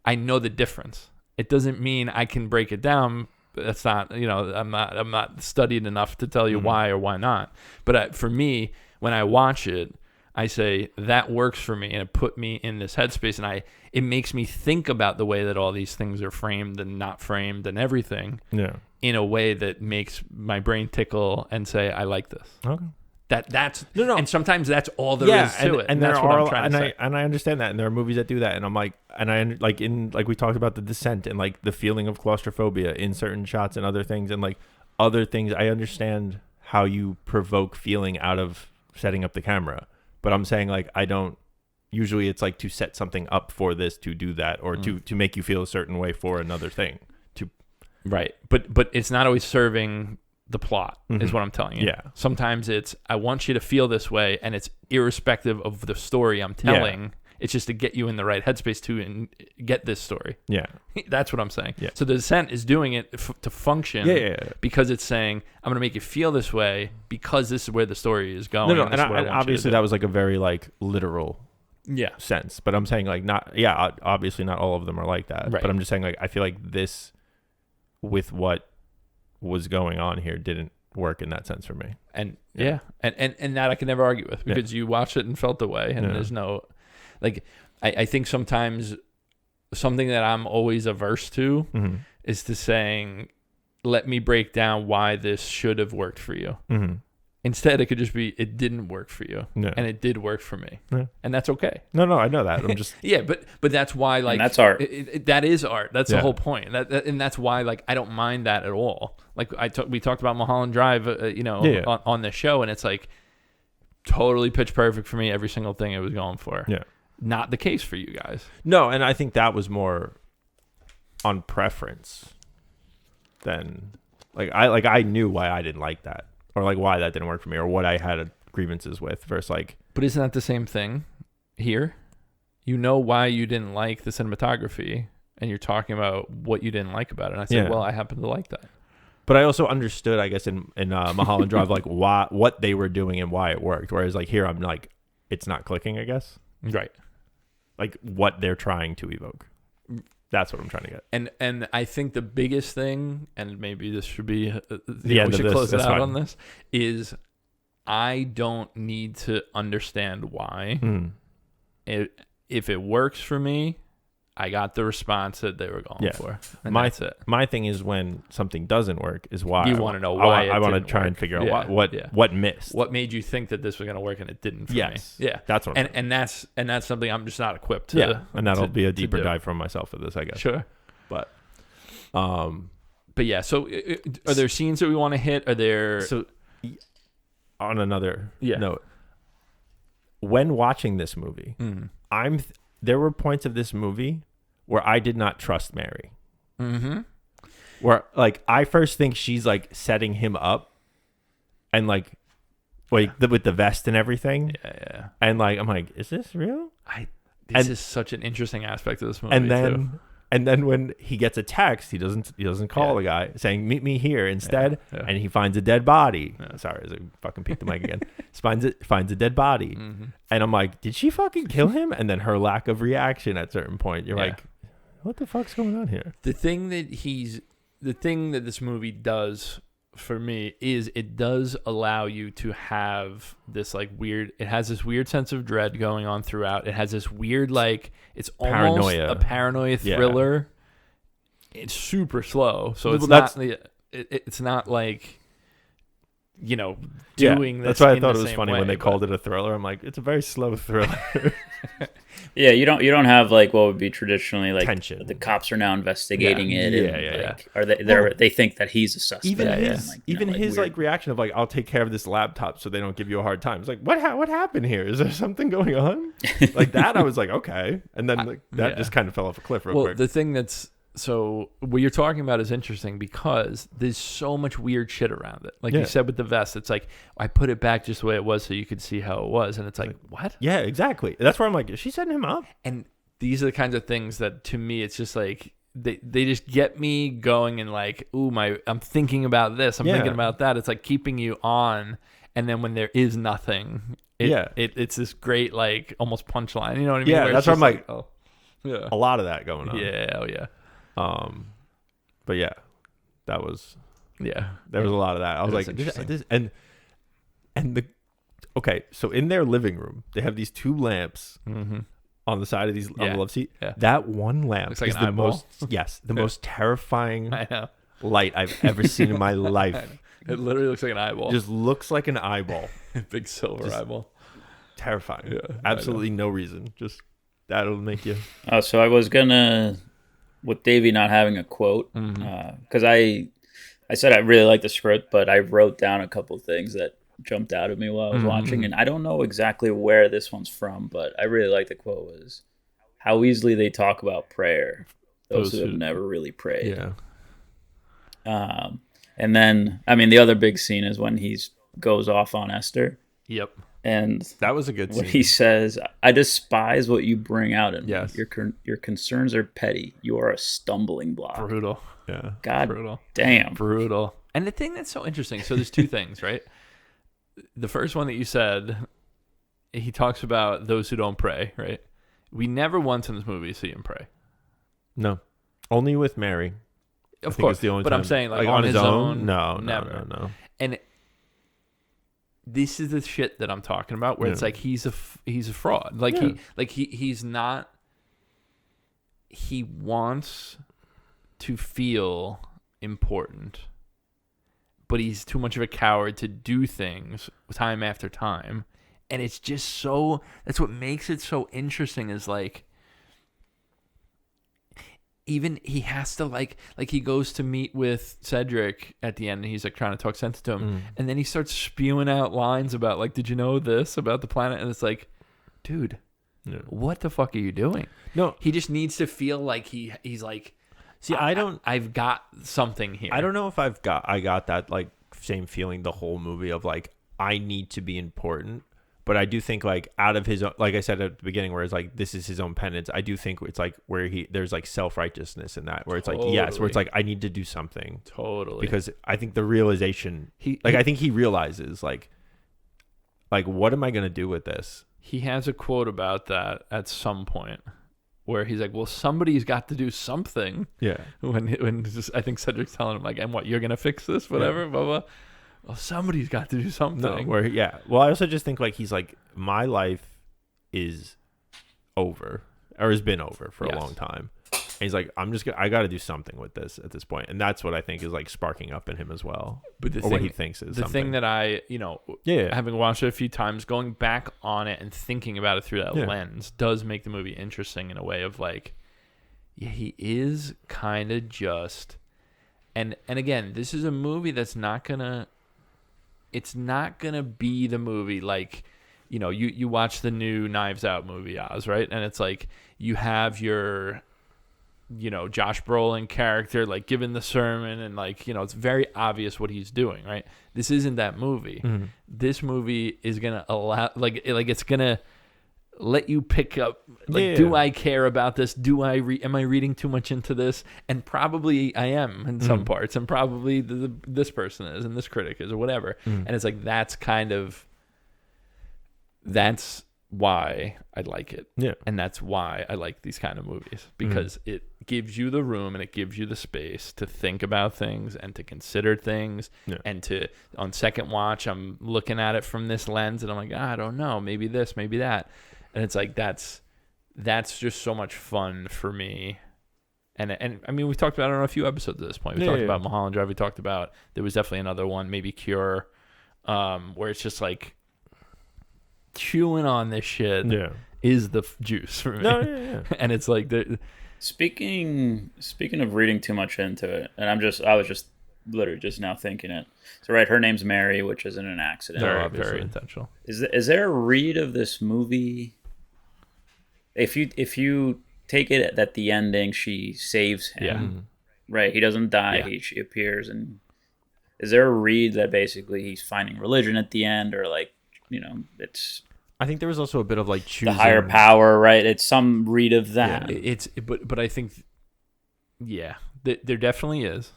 I know the difference. It doesn't mean I can break it down. That's not, I'm not studied enough to tell you why or why not. But for me, when I watch it, I say that works for me, and it put me in this headspace, and it makes me think about the way that all these things are framed and not framed and everything in a way that makes my brain tickle and say, I like this. Okay. That's no. And sometimes that's all there is to it. And that's what I'm trying to say. And I understand that. And there are movies that do that. And I'm like, we talked about The Descent and like the feeling of claustrophobia in certain shots and other things. And like other things, I understand how you provoke feeling out of setting up the camera. But I'm saying, like, I don't, usually it's like to set something up for this, to do that, or to make you feel a certain way for another thing. Right. But it's not always serving the plot, is what I'm telling you. Yeah. Sometimes it's, I want you to feel this way, and it's irrespective of the story I'm telling. Yeah. It's just to get you in the right headspace to get this story. Yeah. That's what I'm saying. Yeah. So The Descent is doing it to function because it's saying, I'm going to make you feel this way because this is where the story is going. No, and obviously that was like a very like literal sense. But I'm saying like obviously not all of them are like that. Right. But I'm just saying like I feel like this, with what was going on here, didn't work in that sense for me. And and that I can never argue with, because you watched it and felt the way, and there's no, like, I think sometimes something that I'm always averse to is to saying, let me break down why this should have worked for you. Instead, it could just be, it didn't work for you, and it did work for me, and that's okay. No, I know that. I'm just but that's why, like, and that's art. That is art. That's the whole point. And that's why, like, I don't mind that at all. Like we talked about Mulholland Drive, on the show, and it's like totally pitch perfect for me. Every single thing it was going for. Yeah, not the case for you guys. No, and I think that was more on preference than I knew why I didn't like that. Or like why that didn't work for me, or what I had grievances with, versus like. But isn't that the same thing here? You know why you didn't like the cinematography, and you're talking about what you didn't like about it. And I said, well, I happen to like that. But I also understood, I guess, in Mulholland Drive, like what they were doing and why it worked. Whereas like here, I'm like, it's not clicking, I guess. Right. Like what they're trying to evoke. That's what I'm trying to get. And I think the biggest thing, and maybe this should be we should close it out on this, is I don't need to understand why. If it works for me, I got the response that they were going Yeah. for. And that's it. My thing is when something doesn't work is why You want to know why I want to didn't try and work. figure Yeah, out what missed. What made you think that this was going to work and it didn't for Yes. me? Yeah. That's what I'm and that's something I'm just not equipped to. Yeah, and that'll be a to deeper do. dive from myself for this, I guess. Sure. But yeah, so are there scenes that we want to hit? Are there on another Yeah. note, when watching this movie, there were points of this movie where I did not trust Mary. Mm-hmm. Where like I first think she's like setting him up, and like with the vest and everything. Yeah. And like I'm like, is this real? This is such an interesting aspect of this movie. And then when he gets a text, he doesn't call the guy saying meet me here instead, and he finds a dead body. Sorry, I fucking peeked the mic again. finds a dead body, and I'm like, did she fucking kill him? And then her lack of reaction at certain point, you're like, what the fuck's going on here? The thing that this movie does for me is it does allow you to have this like weird, it has this weird sense of dread going on throughout. It has this weird, like, it's almost a paranoia thriller. Yeah. It's super slow. So it's not like, you know, doing this. That's why I thought it was funny when they called it a thriller. I'm like, it's a very slow thriller. Yeah, you don't have like what would be traditionally like tension. The cops are now investigating it. Yeah. Are they think that he's a suspect? Even his reaction of like, I'll take care of this laptop so they don't give you a hard time. It's like, what happened here? Is there something going on? Like that, I was like, okay, and then that just kind of fell off a cliff real quick. The thing so what you're talking about is interesting because there's so much weird shit around it. Like you said with the vest, it's like, I put it back just the way it was so you could see how it was. And it's like, what? Yeah, exactly. That's where I'm like, is she setting him up? And these are the kinds of things that to me, it's just like, they just get me going and like, ooh, I'm thinking about this. I'm thinking about that. It's like keeping you on. And then when there is nothing, it's this great, like almost punchline. You know what I mean? Yeah, that's where I'm like, oh, yeah, a lot of that going on. Yeah. Oh yeah. But yeah, that was there was a lot of that. I was like, this okay. So in their living room, they have these two lamps on the side of these on the love seat. Yeah. That one lamp looks like is an the eyeball. most terrifying light I've ever seen in my life. It literally looks like an eyeball. Just looks like an eyeball. Big silver eyeball. Terrifying. Yeah, absolutely no reason. Just that'll make you. So I was gonna. With Davey not having a quote, because I said I really like the script, but I wrote down a couple things that jumped out at me while I was watching, and I don't know exactly where this one's from, but I really like the quote was, how easily they talk about prayer, those who have never really prayed. Yeah. And then, I mean, the other big scene is when he goes off on Esther. Yep. And that was a good scene. He says, I despise what you bring out in me. Yes. Your concerns are petty. You are a stumbling block. Brutal. Yeah. God brutal. Damn. Brutal. And the thing that's so interesting, so there's two things, right? The first one that you said, he talks about those who don't pray, right? We never once in this movie see him pray. No. Only with Mary. Of course. The only but time. I'm saying like on his own? No, never. No. And this is the shit that I'm talking about, where it's like he's a fraud. Like he's not. He wants to feel important, but he's too much of a coward to do things time after time, and it's just so. That's what makes it so interesting. Is like. Even he has to like he goes to meet with Cedric at the end and he's like trying to talk sense to him and then he starts spewing out lines about like, did you know this about the planet? And it's like, dude, what the fuck are you doing? No, he just needs to feel like he's like, see, I've got something here. I don't know if I got that like same feeling the whole movie of like, I need to be important. But I do think like out of his own, like I said at the beginning, where it's like this is his own penance. I do think it's like where there's like self-righteousness in that, where it's like yes, where it's like I need to do something because I think the realization I think he realizes like what am I gonna do with this? He has a quote about that at some point where he's like, well, somebody's got to do something. Yeah. When just, I think Cedric's telling him like, and what, you're gonna fix this, whatever, blah blah. Well, somebody's got to do something. Well, I also just think like he's like, my life is over or has been over for Yes. a long time. And he's like, I got to do something with this at this point. And that's what I think is like sparking up in him as well. But the or thing, what he thinks is the something. thing that I, Yeah. having watched it a few times, going back on it and thinking about it through that lens does make the movie interesting in a way of like, yeah, he is kind of just, and again, this is a movie that's not gonna be the movie like, you watch the new Knives Out movie, Oz, right? And it's like, you have your, Josh Brolin character like giving the sermon and like, it's very obvious what he's doing, right? This isn't that movie. Mm-hmm. This movie is going to allow it's going to let you pick up like, do I care about this? Am I reading too much into this? And probably I am in some parts, and probably this person is, and this critic is, or whatever. And it's like, that's why I like it. Yeah. And that's why I like these kind of movies, because it gives you the room and it gives you the space to think about things and to consider things. And to, on second watch, I'm looking at it from this lens and I'm like, I don't know, maybe this, maybe that. And it's like, that's just so much fun for me. And I mean, we've talked about it on a few episodes at this point. We talked about Mulholland Drive. We talked about, there was definitely another one, maybe Cure, where it's just like, chewing on this shit is the juice for me. And it's like speaking of reading too much into it, and I was just literally just now thinking it. So right, her name's Mary, which isn't an accident. Very intentional. Is there a read of this movie? If you take it that the ending, she saves him, right? He doesn't die. She appears, and is there a read that basically he's finding religion at the end, or like, it's, I think there was also a bit of like choosing the higher power, right? It's some read of that. But I think, there definitely is.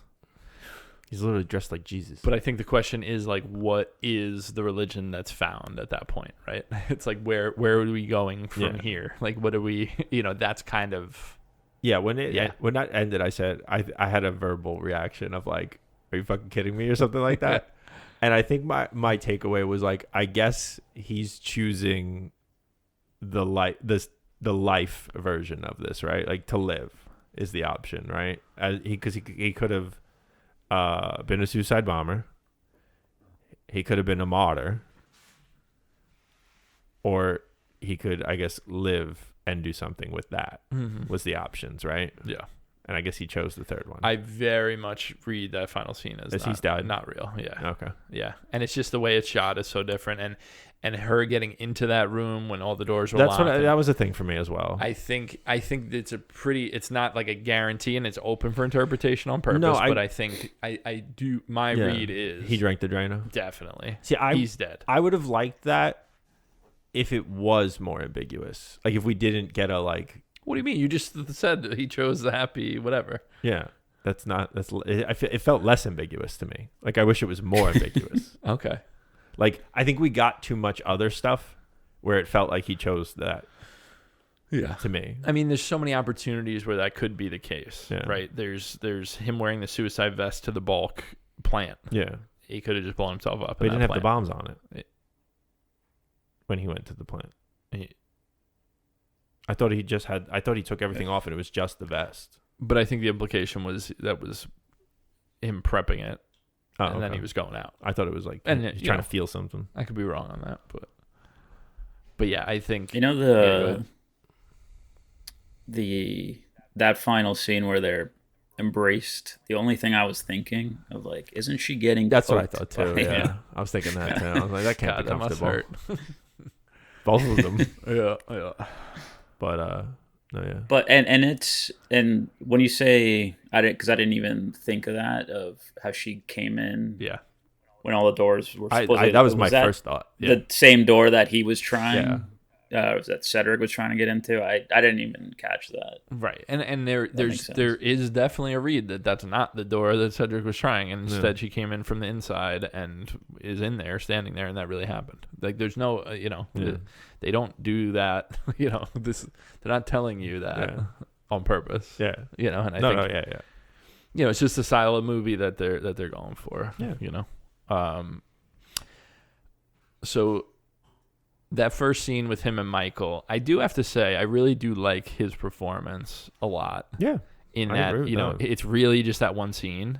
He's literally dressed like Jesus. But I think the question is like, what is the religion that's found at that point, right? It's like, where are we going from here? Like, what are we? That's kind of. Yeah, when that ended, I said I had a verbal reaction of like, "Are you fucking kidding me?" or something like that. And I think my takeaway was like, I guess he's choosing the life version of this, right? Like, to live is the option, right? Because he could have been a suicide bomber, he could have been a martyr, or he could, I guess, live and do something with that. Was the options, right? Yeah. And I guess he chose the third one. I very much read that final scene as he's died? Not real. Yeah. Okay. Yeah. And it's just the way it's shot is so different. And her getting into that room when all the doors were locked. That was a thing for me as well. I think it's not like a guarantee and it's open for interpretation on purpose. No, but I think I do. My read is he drank the Drano. Definitely. See, he's dead. I would have liked that if it was more ambiguous. Like if we didn't get a like. What do you mean? You just said he chose the happy whatever. Yeah, it felt less ambiguous to me. Like I wish it was more ambiguous. Okay. Like I think we got too much other stuff where it felt like he chose that. Yeah. To me. I mean, there's so many opportunities where that could be the case, right? There's him wearing the suicide vest to the bulk plant. Yeah. He could have just blown himself up. But he didn't have the bombs on it when he went to the plant. I thought he took everything off and it was just the vest. But I think the implication was him prepping it. And then he was going out. I thought it was like he's trying to feel something. I could be wrong on that, but yeah, I think that final scene where they're embraced. The only thing I was thinking of like, isn't she getting? That's what I thought too. Yeah, I was thinking that too. I was like, that can't be comfortable. That must hurt. Both of them. Yeah. But no, yeah. But and when you say I didn't even think of that of how she came in. Yeah. When all the doors were that was my first thought. Yeah. The same door that he was trying. Was that Cedric was trying to get into? I didn't even catch that. Right, and there is definitely a read that's not the door that Cedric was trying, and instead she came in from the inside and is in there, standing there, and that really happened. Like there's no, they don't do that. They're not telling you that on purpose. Yeah, and I think it's just the style of movie that they're going for. Yeah, So that first scene with him and Michael, I do have to say, I really do like his performance a lot. Yeah. In I that, agree with that. it's really just that one scene.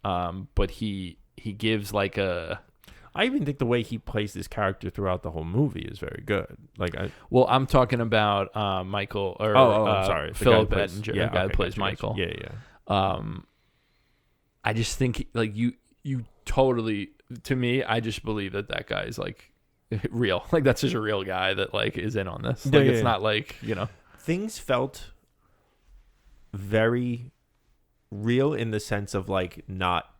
But he gives like a... I even think the way he plays this character throughout the whole movie is very good. Like, Well, I'm talking about Michael, or I'm sorry. Philip The guy who plays- Ettinger, yeah, the guy okay, who plays gotcha. Michael. Yeah. I just think, like, you totally, to me, I just believe that guy is, like, real. Like, that's just a real guy that, like, is in on this. Like, it's not like, Things felt very real in the sense of, like, not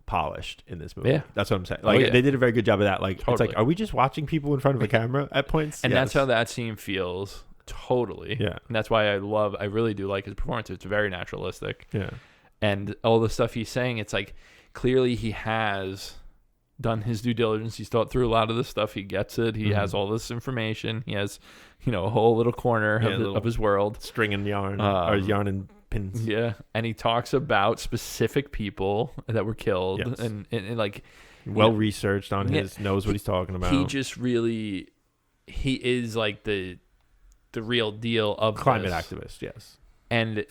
polished in this movie. Yeah. That's what I'm saying. Like, they did a very good job of that. Like, Totally. It's like, are we just watching people in front of a camera at points? And Yes. that's how that scene feels. Totally. Yeah. And that's why I really do like his performance. It's very naturalistic. Yeah. And all the stuff he's saying, it's like, clearly he has done his due diligence. He's thought through a lot of this stuff. He gets it. He has all this information. He has, a whole little corner of his world. String and yarn, or yarn and pins. Yeah. And he talks about specific people that were killed. Yes. And like... Well researched on his, knows what he's talking about. He just really... He is like the real deal of climate this. activist, yes. And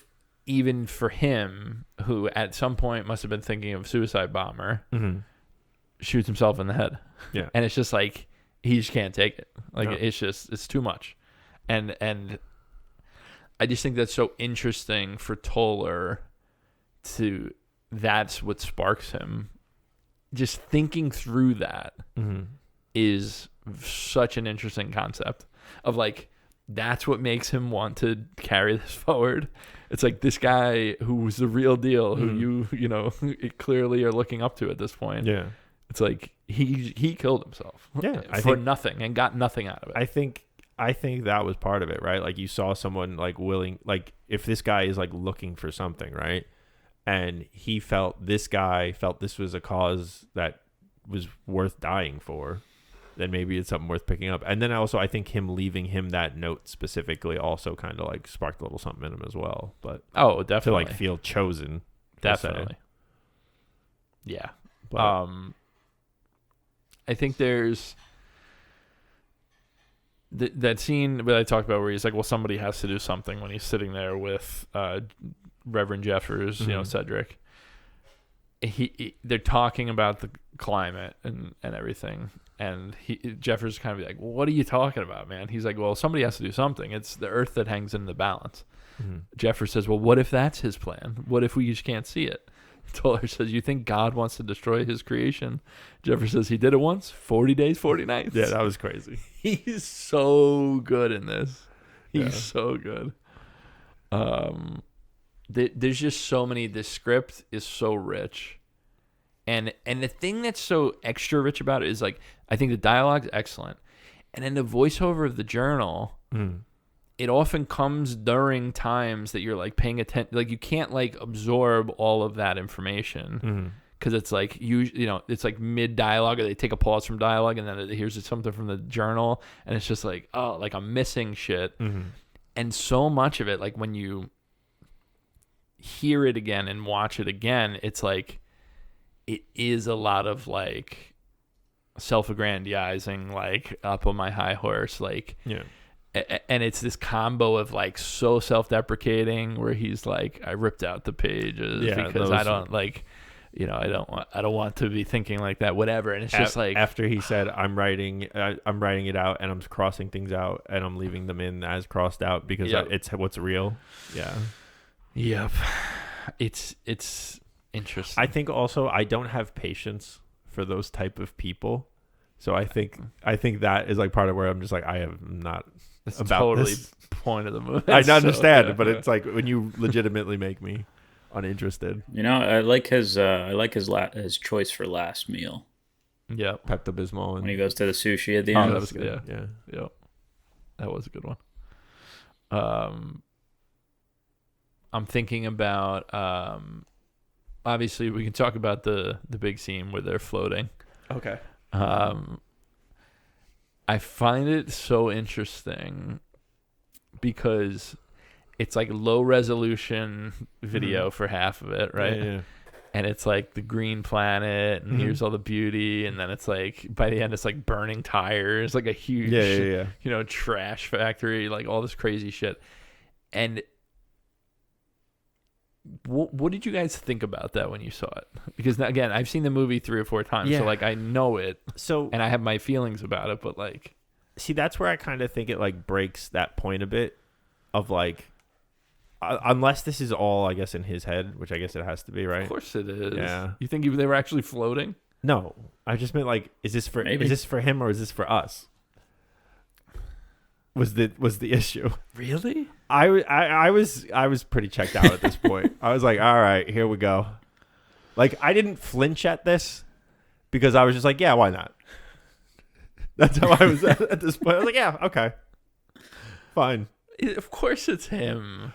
even for him, who at some point must have been thinking of suicide bomber, shoots himself in the head. Yeah. And it's just like, he just can't take it. Like, No. it's too much. And I just think that's so interesting for Toller that's what sparks him. Just thinking through that is such an interesting concept of, like, that's what makes him want to carry this forward. It's like this guy who was the real deal, who you clearly are looking up to at this point. Yeah. It's like he killed himself. Yeah, for nothing and got nothing out of it. I think that was part of it, right? Like, you saw someone, like, willing, like, if this guy is, like, looking for something, right? And this guy felt this was a cause that was worth dying for, then maybe it's something worth picking up. And then also, I think him leaving him that note specifically also kind of, like, sparked a little something in him as well. But definitely to, like, feel chosen, definitely. Yeah. But, I think there's that scene that I talked about where he's like, well, somebody has to do something, when he's sitting there with Reverend Jeffers, Cedric. They're talking about the climate and everything. And Jeffers kind of like, well, what are you talking about, man? He's like, well, somebody has to do something. It's the earth that hangs in the balance. Jeffers says, well, what if that's his plan? What if we just can't see it? Toller says, you think God wants to destroy his creation? Jeffers says, he did it once, 40 days, 40 nights. Yeah, that was crazy. He's so good in this. He's so good. There's just so many. This script is so rich. And the thing that's so extra rich about it is, like, I think the dialogue's excellent. And then the voiceover of the journal, it often comes during times that you're, like, paying attention. Like, you can't, like, absorb all of that information because it's like, it's like mid dialogue, or they take a pause from dialogue and then here's something from the journal, and it's just like, oh, like, I'm missing shit. And so much of it, like, when you hear it again and watch it again, it's like, it is a lot of, like, self-aggrandizing, like, up on my high horse, like, and it's this combo of, like, so self-deprecating where he's like, I ripped out the pages because I don't, like, I don't want to be thinking like that, whatever. And it's just like, after he said, I'm writing it out, and I'm crossing things out, and I'm leaving them in as crossed out because it's what's real. Yeah. Yep. It's interesting. I think also I don't have patience for those type of people, so I think that is, like, part of where I'm just like, I am not That's about totally this. Point of the movie. I understand, but it's like when you legitimately make me uninterested. I like his choice for last meal. Yeah, Pepto-Bismol, when he goes to the sushi at the Oh, end. that was good. Yeah. That was a good one. I'm thinking about, obviously we can talk about the big scene where they're floating. Okay. I find it so interesting because it's like low resolution video for half of it, right? Yeah. and it's like the green planet, and here's all the beauty, and then it's like by the end it's like burning tires, like a huge you know, trash factory, like all this crazy shit. And what did you guys think about that when you saw it? Because again, I've seen the movie 3 or 4 times, so like I know it, so and I have my feelings about it, but like, see, that's where I kind of think it like breaks that point a bit of like, unless this is all, I guess, in his head, which I guess it has to be, right? of course it is. Yeah. You think they were actually floating? No, I just meant like, is this for him or is this for us? Was the issue? Really? I was pretty checked out at this point. I was like, all right, here we go. Like, I didn't flinch at this because I was just like, yeah, why not? That's how I was at this point. I was like, yeah, okay, fine. Of course it's him.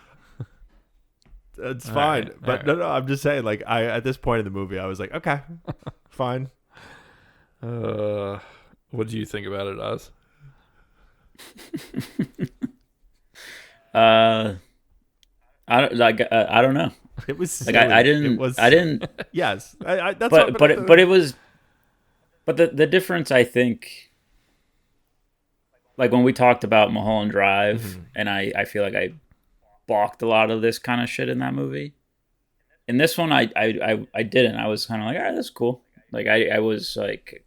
It's fine. Right, But no, I'm just saying, like, at this point in the movie, I was like, okay, fine. What do you think about it, Oz? I don't know. It was Like silly. I didn't. Yes, that's But it was. But the difference, I think, like when we talked about Mulholland Drive, and I feel like I balked a lot of this kind of shit in that movie. In this one, I didn't. I was kind of like, all right, that's cool. Like I was like,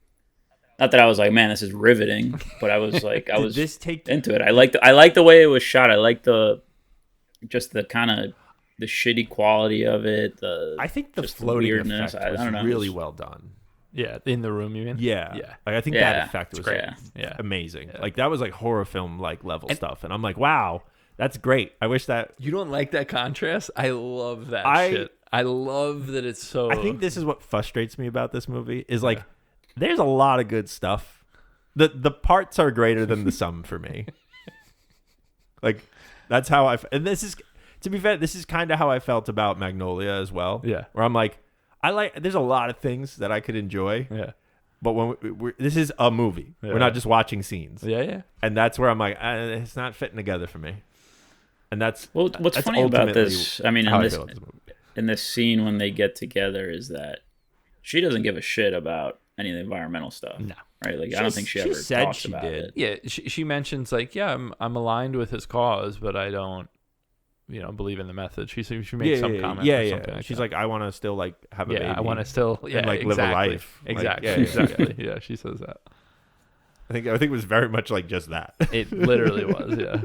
not that I was like, man, this is riveting, but I was like, I was into it. I liked the way it was shot. I liked the kind of the shitty quality of it. I think the floating weirdness. effect was really well done. Yeah, in the room, you mean? Yeah. Yeah. Like, I think that effect was great. amazing. Yeah. Like, that was like horror film like level stuff. And I'm like, wow, that's great. I wish that. You don't like that contrast? I love that shit. I love that it's so. I think this is what frustrates me about this movie is like, there's a lot of good stuff. The parts are greater than the sum for me. Like, that's how and this is, to be fair, this is kind of how I felt about Magnolia as well. Yeah. Where I'm like, there's a lot of things that I could enjoy. Yeah. But when this is a movie, we're not just watching scenes. Yeah, yeah. And that's where I'm like, it's not fitting together for me. And that's what's funny about this. I mean, in this scene when they get together is that she doesn't give a shit about any of the environmental stuff. No. Right? Like, I don't think she ever said talks she about did. it. Yeah, she mentions like, yeah, I'm aligned with his cause, but I don't, believe in the method. She made some comment. Yeah, or yeah. something like She's that. like, I want to still like have a baby. I want to still and like live a life. Exactly. Like, Exactly. Yeah, she says that. I think it was very much like just that. It literally was. Yeah.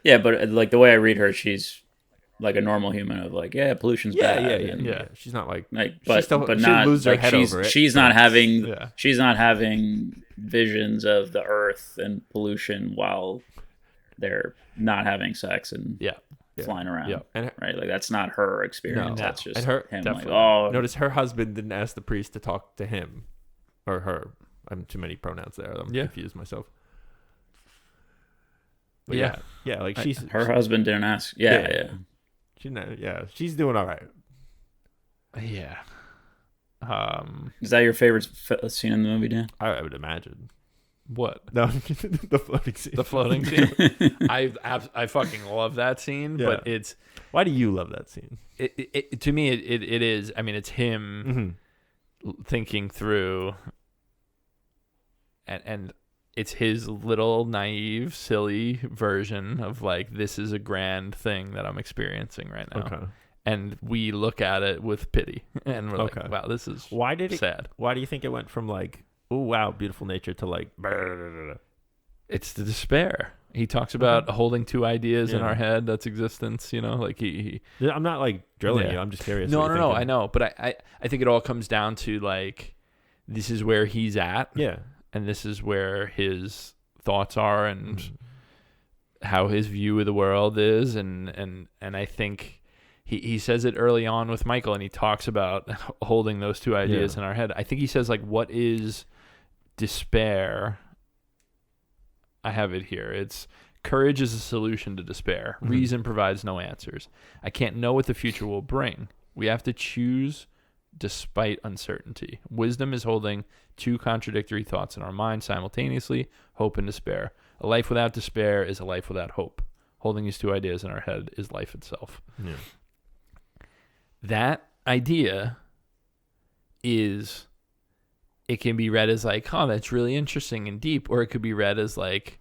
Yeah, but like the way I read her, she's like a normal human of like, yeah, pollution's bad. Yeah. She's not like but she not lose her like head over it. she's not having visions of the earth and pollution while they're not having sex and flying around. Yeah. And right, like that's not her experience. No. That's just And her- him. definitely. Like, Notice her husband didn't ask the priest to talk to him or her. I'm too many pronouns there. I'm confused myself. But yeah, like her husband didn't ask. Yeah. She's doing all right. Yeah. Is that your favorite scene in the movie, Dan? I would imagine. What? No, the floating scene. The floating scene. I fucking love that scene, but it's. Why do you love that scene? It to me it is. I mean, it's him thinking through, and it's his little naive, silly version of like, this is a grand thing that I'm experiencing right now. Okay. And we look at it with pity, and we're like, wow, this is sad. Why do you think it went from like, oh wow, beautiful nature to like, It's the despair. He talks about holding two ideas in our head. That's existence, like he I'm not like drilling you. I'm just curious. No, I know. But I think it all comes down to like, this is where he's at. Yeah. And this is where his thoughts are and how his view of the world is. And I think he says it early on with Michael, and he talks about holding those two ideas in our head. I think he says like, what is despair? I have it here. It's courage is a solution to despair. Reason provides no answers. I can't know what the future will bring. We have to choose despite uncertainty. Wisdom is holding two contradictory thoughts in our mind simultaneously, hope and despair. A life without despair is a life without hope. Holding these two ideas in our head is life itself. Yeah. That idea is it can be read as like, oh, that's really interesting and deep, or it could be read as like,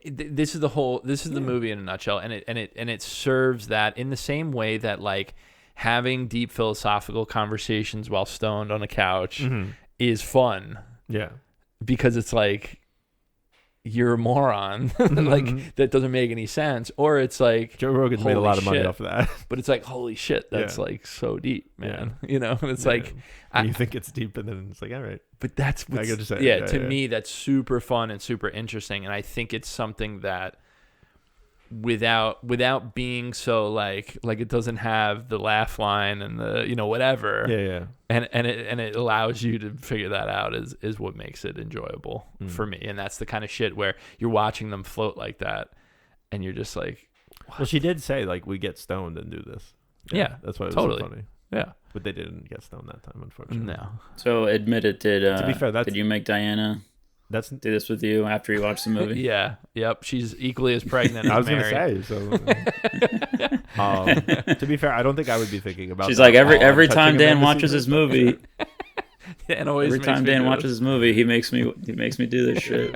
this is the movie in a nutshell, and it serves that in the same way that like having deep philosophical conversations while stoned on a couch is fun. Yeah. Because it's like, you're a moron. Like, that doesn't make any sense. Or it's like, Joe Rogan's made a lot of money shit. off of that. But it's like, holy shit, that's like so deep, man. You know, and it's like, you think it's deep, and then it's like, all right. But that's what's, to me, that's super fun and super interesting. And I think it's something that without being so like it doesn't have the laugh line and the, you know, whatever. Yeah. And it allows you to figure that out is what makes it enjoyable for me. And that's the kind of shit where you're watching them float like that and you're just like, what? Well, she did say like, we get stoned and do this. Yeah, that's why it was totally so funny. Yeah. But they didn't get stoned that time, unfortunately. No. So admit it, to be fair, did you make Diana do this with you after you watched the movie? Yeah. Yep. She's equally as pregnant as I was Mary. going to say, so. To be fair, I don't think I would be thinking about She's that. like, every time Dan watches his movie, watches his movie, he makes me do this shit.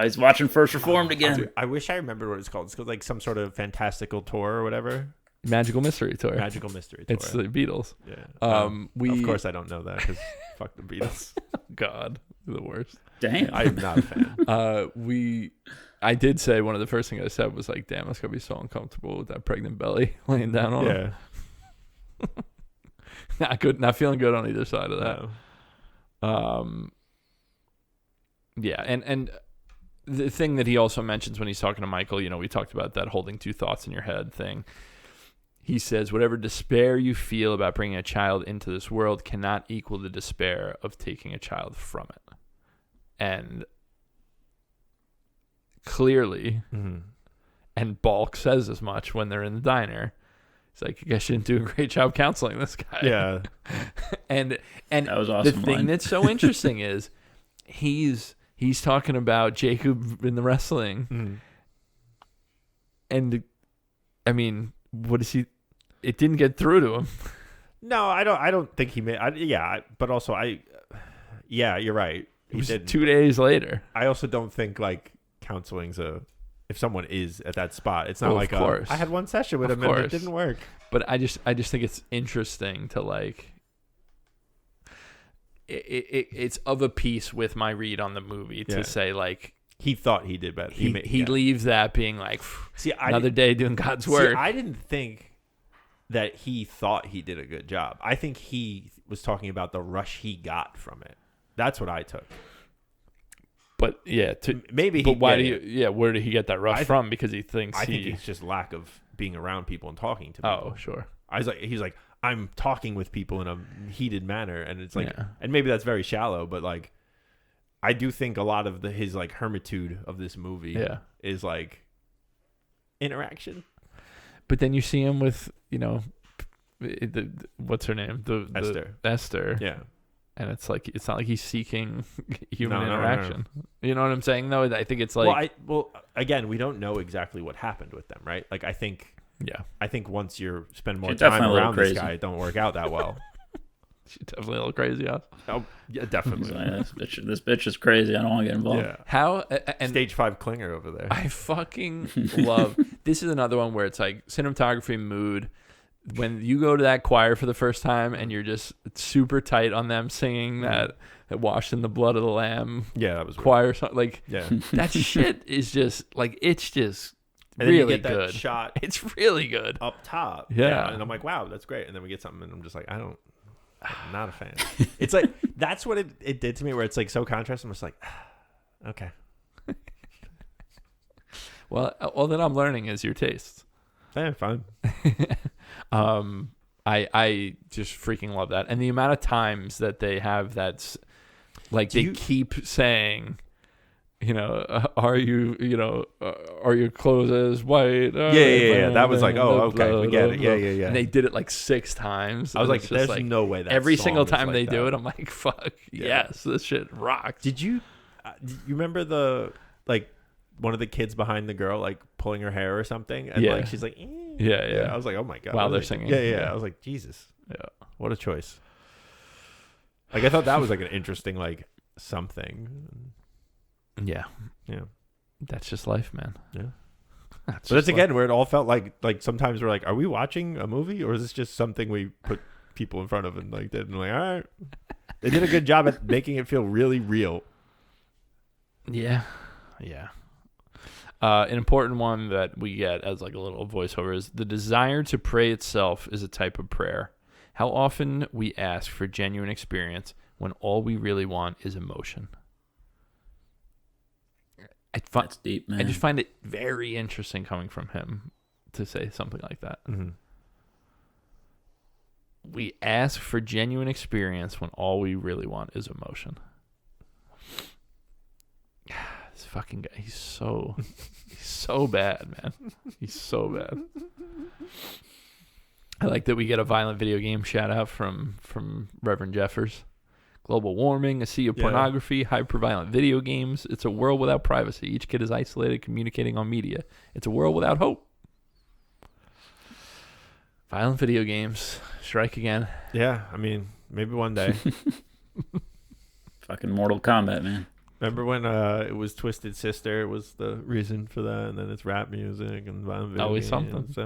He's watching First Reformed again. I wish I remembered what it's called. It's called like some sort of fantastical tour or whatever. Magical Mystery Tour. Magical Mystery Tour. It's the Beatles. Yeah. Of course I don't know that because fuck the Beatles. God, the worst. Damn. I'm not a fan. I did say one of the first things I said was like, damn, it's gonna be so uncomfortable with that pregnant belly laying down on him. Not feeling good on either side of that. No. Yeah, and the thing that he also mentions when he's talking to Michael, you know, we talked about that holding two thoughts in your head thing. He says, whatever despair you feel about bringing a child into this world cannot equal the despair of taking a child from it. And clearly, and Balk says as much when they're in the diner. He's like, I guess you didn't do a great job counseling this guy. Yeah. and that was awesome. The thing that's so interesting is he's talking about Jacob in the wrestling. And I mean, what is he? It didn't get through to him. No, I don't think he made. But also you're right. It was 2 days later. I also don't think like counseling's if someone is at that spot, it's not like I had one session with him and it didn't work. But I just think it's interesting to like. It's of a piece with my read on the movie to say like he thought he did better. He leaves that being like another day doing God's work. I didn't think that he thought he did a good job. I think he was talking about the rush he got from it. That's what I took. But yeah, maybe. But why do you? Yeah, where did he get that rush from? Because he thinks. I think it's just lack of being around people and talking to people. Oh, sure. He's like, I'm talking with people in a heated manner, and it's like, and maybe that's very shallow, but like, I do think a lot of his like hermitude of this movie is like interaction. But then you see him with, you know, what's her name? Esther. Yeah. And it's like, it's not like he's seeking human interaction. No. You know what I'm saying, though? I think it's like... Well, again, we don't know exactly what happened with them, right? Like, I think once you spend more time around this guy, it don't work out that well. She's definitely a little crazy, huh? Oh, yeah, definitely. This bitch is crazy. I don't want to get involved. Yeah. How? And Stage 5 clinger over there. I fucking love... This is another one where it's like cinematography, mood... When you go to that choir for the first time and you're just super tight on them singing that washed in the blood of the lamb that was choir song, like that shit is just like, it's just and really then you get good. That shot it's really good up top. Yeah. And I'm like, wow, that's great. And then we get something and I'm just like, I'm not a fan. It's like, that's what it did to me, where it's like so contrast. I'm just like, okay. Well, all that I'm learning is your taste. Yeah, fine. I just freaking love that, and the amount of times that they have that's like keep saying, you know, are your clothes as white? Yeah. That was like, oh, okay, we get it. Yeah. And they did it like 6 times. I was like, there's like, no way that every single time like they that. do it, I'm like, fuck yes, this shit rocks. Did you remember the like one of the kids behind the girl like pulling her hair or something, and like she's like, yeah. I was like, oh my god, while they're singing. Yeah. I was like, Jesus, what a choice. Like I thought that was like an interesting like something. Yeah. That's just life, man. Yeah. That's But that's again where it all felt like sometimes we're like, are we watching a movie or is this just something we put people in front of and like did and like, all right. They did a good job at making it feel really real. Yeah. An important one that we get as like a little voiceover is the desire to pray itself is a type of prayer. How often we ask for genuine experience when all we really want is emotion. That's deep, man. I just find it very interesting coming from him to say something like that. Mm-hmm. We ask for genuine experience when all we really want is emotion. This fucking guy, he's so bad, man. He's so bad. I like that we get a violent video game shout out from Reverend Jeffers. Global warming, a sea of pornography, hyper-violent video games. It's a world without privacy. Each kid is isolated, communicating on media. It's a world without hope. Violent video games. Strike again. Yeah, I mean, maybe one day. Fucking Mortal Kombat, man. Remember when it was Twisted Sister was the reason for that, and then it's rap music and violent video Always games. something. It's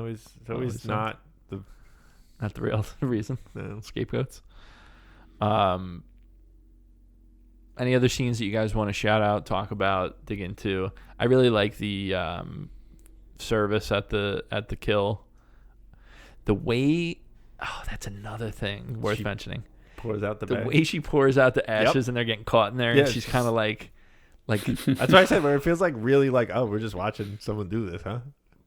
always not the real reason. No. Scapegoats. Any other scenes that you guys want to shout out, talk about, dig into? I really like the service at the kill. The way, that's another thing worth mentioning. Pours out the way she pours out the ashes and they're getting caught in there, and she's kind of like that's what I said. Where it feels like really like, oh, we're just watching someone do this, huh?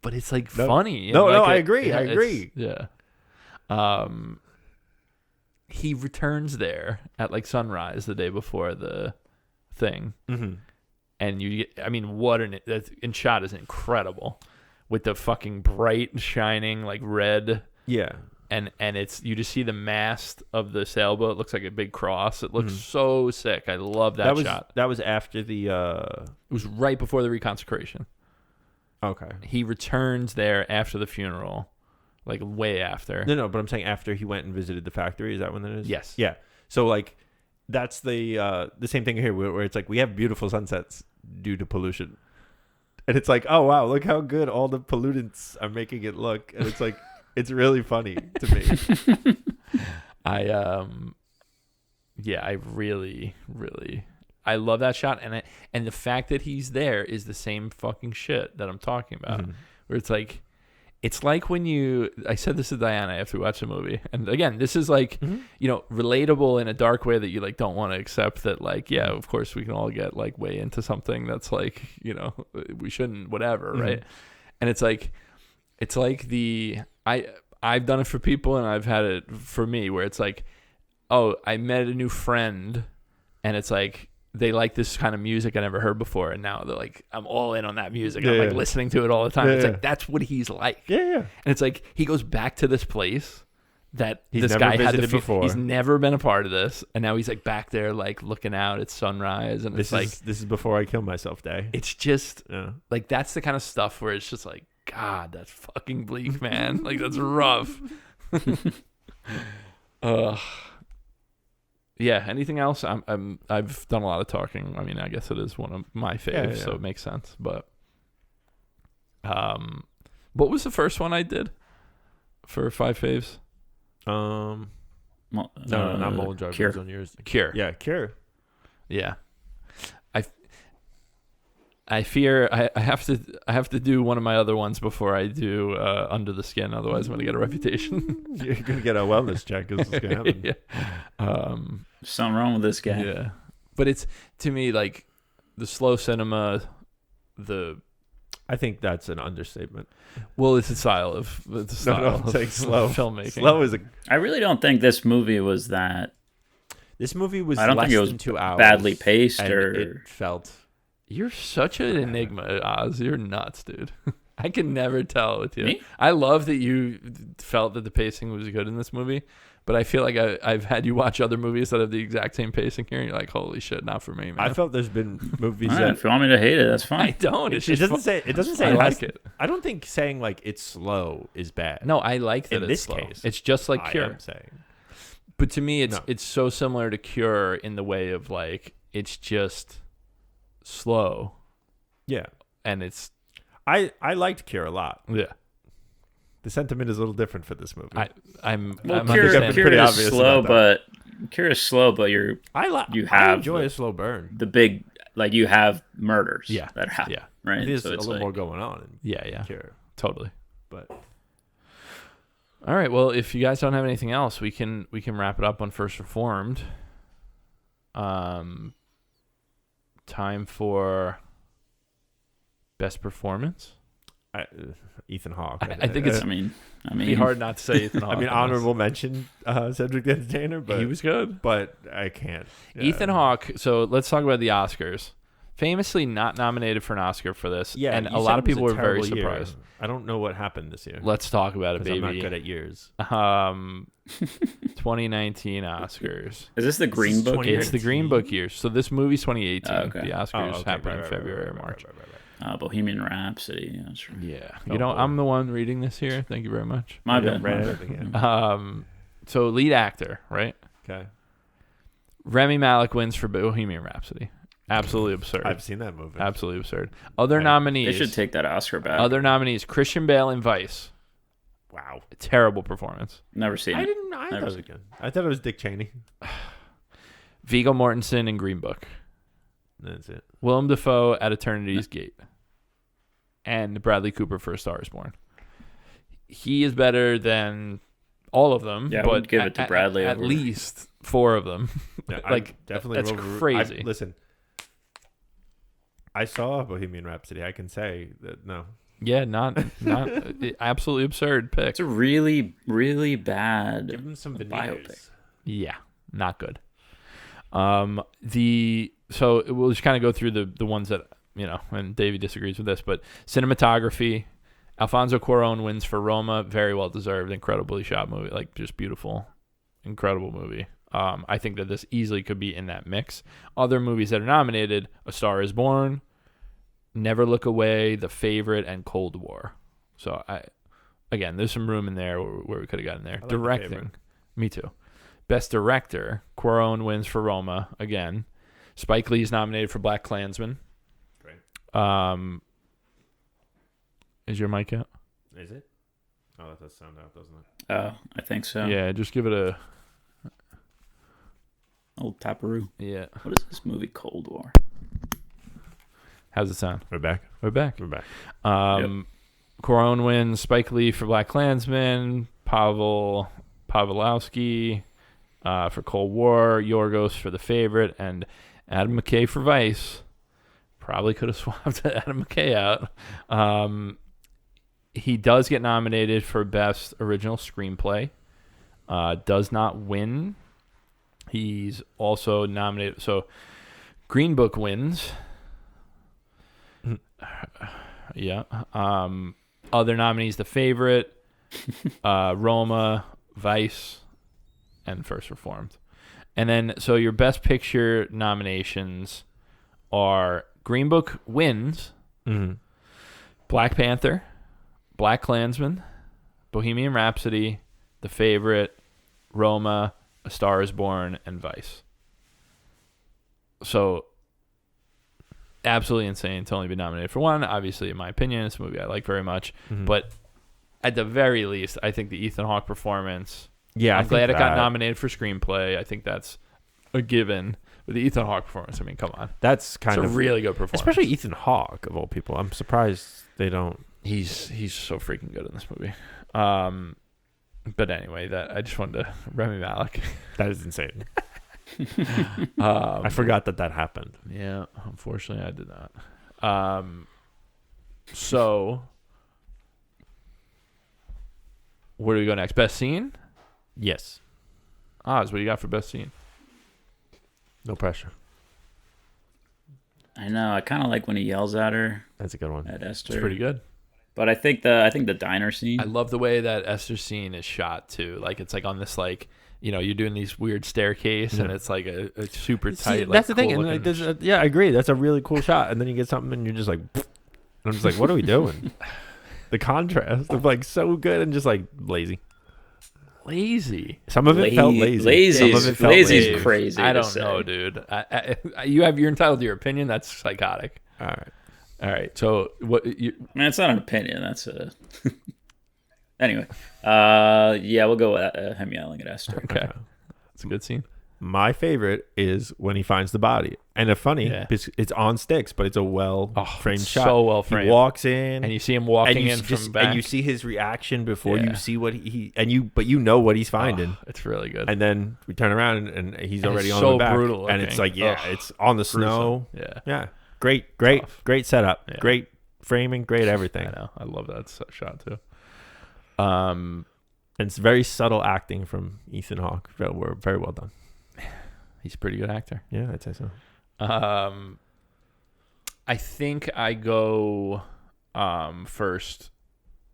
But it's like funny. No, like I agree. I agree. Yeah. He returns there at like sunrise the day before the thing, and you get, I mean, and shot is incredible with the fucking bright shining like red, and it's, you just see the mast of the sailboat. It looks like a big cross. It looks so sick. I love that shot. That was after the it was right before the reconsecration. Okay, he returns there after the funeral. Like way after. No, but I'm saying after he went and visited the factory. Is that when that is? Yes. Yeah. So like, that's the same thing here, where it's like we have beautiful sunsets due to pollution, and it's like, oh wow, look how good all the pollutants are making it look, and it's like it's really funny to me. I really I love that shot, and the fact that he's there is the same fucking shit that I'm talking about, where it's like. It's like when I said this to Diana after we watched the movie. And again, this is like, relatable in a dark way that you like don't want to accept that like, yeah, of course we can all get like way into something that's like, we shouldn't, whatever. Right. And it's like I've done it for people and I've had it for me where it's like, oh, I met a new friend and it's like, they like this kind of music I never heard before, and now they're like, I'm all in on that music. I'm like listening to it all the time. It's like that's what he's like. And it's like he goes back to this place that this guy had before. He's never been a part of this, and now he's like back there, like looking out at sunrise, and this It's just like that's the kind of stuff where it's just like, God, that's fucking bleak, man. Like that's rough. Yeah. Anything else? I've done a lot of talking. I mean, I guess it is one of my faves, so it makes sense. But, what was the first one I did for 5 faves? No, not Mulholland Drive. Cure. It was on yours. Cure. Yeah, Cure. Yeah. I fear I have to do one of my other ones before I do Under the Skin. Otherwise, I'm gonna get a reputation. You're gonna get a wellness check. This is gonna happen. Something wrong with this guy. Yeah, but it's to me like the slow cinema. I think that's an understatement. Well, it's a style of I'm saying slow filmmaking. Slow is I really don't think this movie was that. This movie was. I don't less think it was than 2 hours. badly paced, and or it felt. You're such an enigma, Oz. You're nuts, dude. I can never tell with you. Me? I love that you felt that the pacing was good in this movie, But I feel like I've had you watch other movies that have the exact same pacing here, and you're like, holy shit, not for me, man. I felt there's been movies All right, that if you want me to hate it, that's fine. I don't. It's just it doesn't say I it like has, it. I don't think saying like it's slow is bad. No, I like that In it's this slow. case, It's just like I Cure. am saying. But to me, No. it's so similar to Cure in the way of like it's just slow, Yeah, and it's I liked Cure a lot. yeah. The sentiment is a little different for this movie. I'm Well, I'm Cure, understanding. Cure pretty is obvious slow, about but Cure is slow, but you I have enjoy the- a slow burn. the big like you have murders Yeah. that happen. Yeah. Right. There's So a it's little like, more going on in Yeah, Cure, totally. but All right. Well, if you guys don't have anything else, we can wrap it up on First Reformed. Time for best performance. Ethan Hawke. I think it's I mean, It'd be hard not to say Ethan Hawke. I mean, honorable mention Cedric the Entertainer, but He was good. but I can't. Yeah. Ethan Hawke. So let's talk about the Oscars. Famously not nominated for an Oscar for this. Yeah, and you a said lot it of was people a were very terrible year. surprised. I don't know what happened this year. Let's talk about it, 'Cause baby. I'm not good at years. 2019 Oscars. is this the Green is Book? 20 year? It's the Green Book year. So this movie's 2018. Oh, okay. The Oscars Oh, okay, happen in right, February or right, March. right. Bohemian Rhapsody. Yeah, that's right. Yeah. Oh, You know, boy. I'm the one reading this here. Thank you very much. My Yeah, bad. right, my bad. everything, yeah. So lead actor, right? Okay, Rami Malek wins for Bohemian Rhapsody. Absolutely absurd. I've seen that movie. Absolutely absurd. Other Right. nominees. They should take that Oscar back. Other nominees: Christian Bale in Vice. Wow. Terrible performance. Never seen I it. didn't. I thought it was good. I thought it was Dick Cheney. Viggo Mortensen in Green Book. That's it. Willem Dafoe at Eternity's Gate. And Bradley Cooper for A Star Is Born. He is better than all of them. Yeah, I but would give it to Bradley At over- least 4 of them. Yeah, Like, definitely that's crazy. Listen, I saw Bohemian Rhapsody. I can say that no. Yeah, not absolutely absurd pick. It's a really, really bad Give him some biopic. veneers. Yeah, not good. So we'll just kind of go through the ones that, you know, and Davey disagrees with this, but cinematography, Alfonso Cuarón wins for Roma, very well deserved, incredibly shot movie, like just beautiful, incredible movie. I think that this easily could be in that mix. Other movies that are nominated: A Star Is Born, Never Look Away, The Favorite, and Cold War. So again, there's some room in there where we could have gotten there. I like The Directing, Favorite. me too. Best Director, Cuarón wins for Roma again. Spike Lee is nominated for Black Klansman. Great. Is your mic out? Is it? Oh, that does sound out, doesn't it? Oh, I think so. Yeah, just give it a Old Taparoo. yeah. What is this movie? Cold War. How's it sound? We're back. We're back. We're back. Cuarón wins. Spike Lee for Black Klansman. Pavel Pawlowski for Cold War. Yorgos for The Favorite, and Adam McKay for Vice. Probably could have swapped Adam McKay out. He does get nominated for Best Original Screenplay. Does not win. He's also nominated. So Green Book wins. Yeah. Other nominees: The Favorite, Roma, Vice, and First Reformed. And then, so your Best Picture nominations are Green Book wins, Mm-hmm. Black Panther, Black Klansman, Bohemian Rhapsody, The Favorite, Roma, A Star Is Born, and Vice. So, absolutely insane to only be nominated for one. Obviously, in my opinion, it's a movie I like very much. Mm-hmm. But at the very least, I think the Ethan Hawke performance... Yeah, I'm glad it got nominated for screenplay. I think that's a given. With the Ethan Hawke performance, I mean, come on. That's kind It's of a really good performance. especially Ethan Hawke of all people. I'm surprised they don't. He's so freaking good in this movie. But anyway, that I just wanted to Rami Malek. That is insane. I forgot that happened. Yeah, unfortunately, I did not. So where do we go next? Best scene? Yes. Oz, what do you got for best scene? No pressure. I know. I kind of like when he yells at her, That's a good one. at Esther. It's pretty good. But I think the diner scene. I love the way that Esther's scene is shot too. Like it's like on this like you're doing these weird staircase and it's like a super tight. That's the cool thing. And like, I agree. That's a really cool shot. And then you get something and you're just like, and I'm just like, what are we doing? The contrast of like so good and just like lazy. Some of it felt lazy. Some of it felt lazy is crazy. I don't know, dude. You're entitled to your opinion. That's psychotic. All right. So what? Man, it's not an opinion. That's a. Anyway, yeah, we'll go with him yelling at Esther. Okay, it's a good scene. My favorite is when he finds the body, and it's on sticks, but it's a framed shot. So well framed. He walks in, and you see him walking in from back, and you see his reaction before you see what but you know what he's finding. It's really good. And then we turn around and he's already on so the back, brutal and it's like it's on the snow. Yeah. Great setup, great framing, great everything. I know, I love that shot too. And it's very subtle acting from Ethan Hawke. Very well done. He's a pretty good actor. Yeah, I'd say so. I think I go first.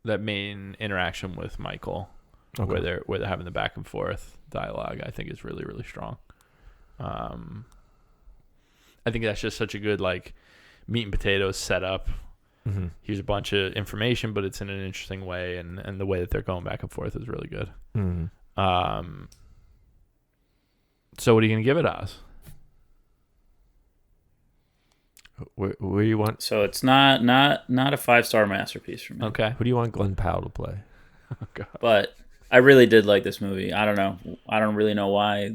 That main interaction with Michael, where they're having the back and forth dialogue, I think is really, really strong. I think that's just such a good like meat and potatoes setup. Mm-hmm. Here's a bunch of information, but it's in an interesting way, and the way that they're going back and forth is really good. Mm-hmm. So what are you gonna give it, Oz? Where you want? So it's not a 5-star masterpiece for me. Okay. Who do you want Glenn Powell to play? Oh, God. But I really did like this movie. I don't know. I don't really know why.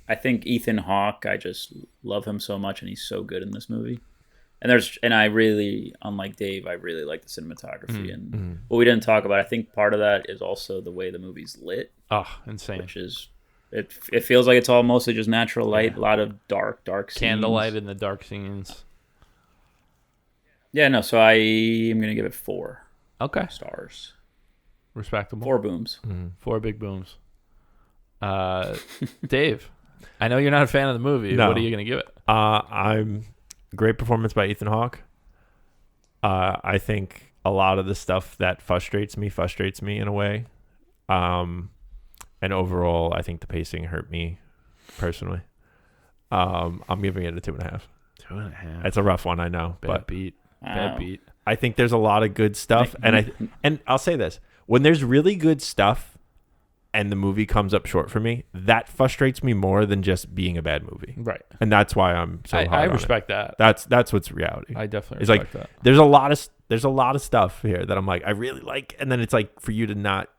I think Ethan Hawke, I just love him so much, and he's so good in this movie. And I really, unlike Dave, I really like the cinematography. And what we didn't talk about, I think part of that is also the way the movie's lit. Oh, insane. Which is, it feels like it's all mostly just natural light, a lot of dark scenes. Candlelight in the dark scenes. Yeah, no, so I am going to give it 4 stars. Respectable. 4 booms. 4 big booms. Dave, I know you're not a fan of the movie. No. What are you going to give it? Great performance by Ethan Hawke. I think a lot of the stuff that frustrates me in a way. And overall, I think the pacing hurt me personally. I'm giving it a 2.5. 2.5. It's a rough one, I know. Bad beat. I think there's a lot of good stuff, and I'll say this: when there's really good stuff, and the movie comes up short for me, that frustrates me more than just being a bad movie. Right. And that's why I'm so hard on it. I respect that. That's what's reality. I definitely it's respect like, that. There's a lot of stuff here that I'm like, I really like, and then it's like for you to not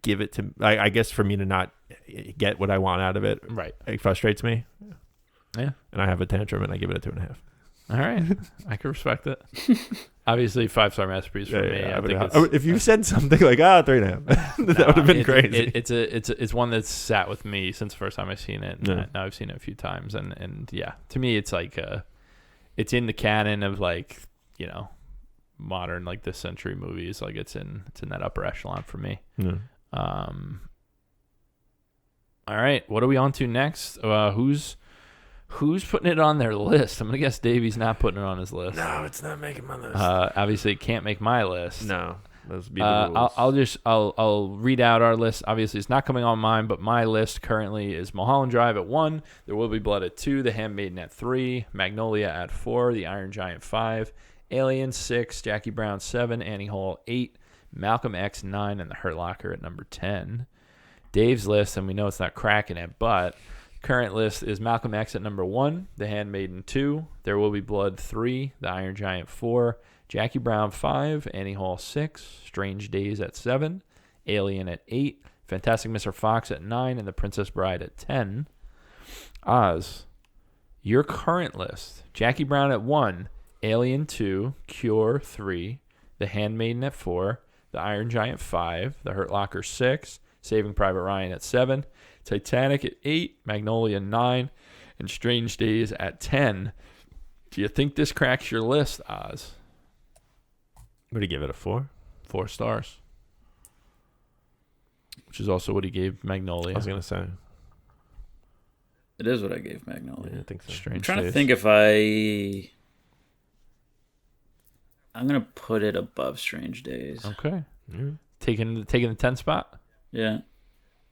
give it to, I guess for me to not get what I want out of it. Right. It frustrates me. Yeah. And I have a tantrum and I give it a 2.5. All right. I can respect it. Obviously, 5-star masterpiece for me. I think if you said something like 3.5, that would have been crazy. It's one that's sat with me since the first time I've seen it. And now I've seen it a few times, and yeah, to me, it's like it's in the canon of like modern like this century movies. Like it's in that upper echelon for me. Yeah. All right, what are we on to next? Who's putting it on their list? I'm gonna guess Davey's not putting it on his list. No, it's not making my list. Obviously, it can't make my list. No, those be the rules. I'll read out our list. Obviously, it's not coming on mine, but my list currently is Mulholland Drive at 1, There Will Be Blood at 2, The Handmaiden at 3, Magnolia at 4, The Iron Giant 5, Alien 6, Jackie Brown 7, Annie Hall 8, Malcolm X 9, and The Hurt Locker at number 10. Dave's list, and we know it's not cracking it, but current list is Malcolm X at number 1, The Handmaiden 2, There Will Be Blood 3, The Iron Giant 4, Jackie Brown 5, Annie Hall 6, Strange Days at 7, Alien at 8, Fantastic Mr. Fox at 9, and The Princess Bride at 10. Oz, your current list: Jackie Brown at 1, Alien 2, Cure 3, The Handmaiden at 4, The Iron Giant 5, The Hurt Locker 6, Saving Private Ryan at 7, Titanic at 8, Magnolia 9, and Strange Days at 10. Do you think this cracks your list, Oz? Would he give it a 4? 4 stars. Which is also what he gave Magnolia. I was going to say. It is what I gave Magnolia. Yeah, I think so. Strange I'm trying Days. to think if I'm going to put it above Strange Days. Okay. Yeah. Taking the 10 spot? Yeah.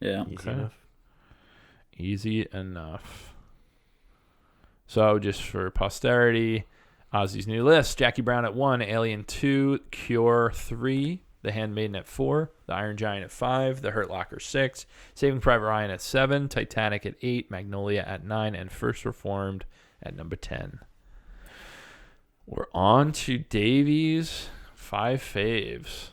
Yeah. Easy Okay. enough. Easy enough. So just for posterity, Ozzy's new list: Jackie Brown at 1, Alien 2, Cure 3, The Handmaiden at 4, The Iron Giant at 5, The Hurt Locker 6, Saving Private Ryan at 7, Titanic at 8, Magnolia at 9, and First Reformed at number 10. We're on to Davies' 5 faves.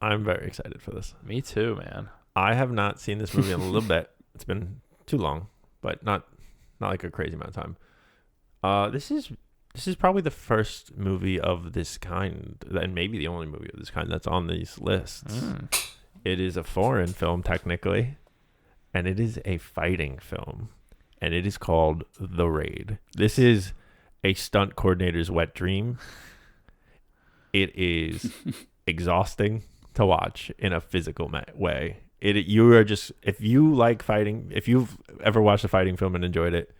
I'm very excited for this. Me too, man. I have not seen this movie in a little bit. It's been too long, but not like a crazy amount of time. This is probably the first movie of this kind, and maybe the only movie of this kind that's on these lists. It is a foreign film, technically, and it is a fighting film, and it is called The Raid. This is a stunt coordinator's wet dream. It is exhausting to watch in a physical way. You are just, if you like fighting, if you've ever watched a fighting film and enjoyed it,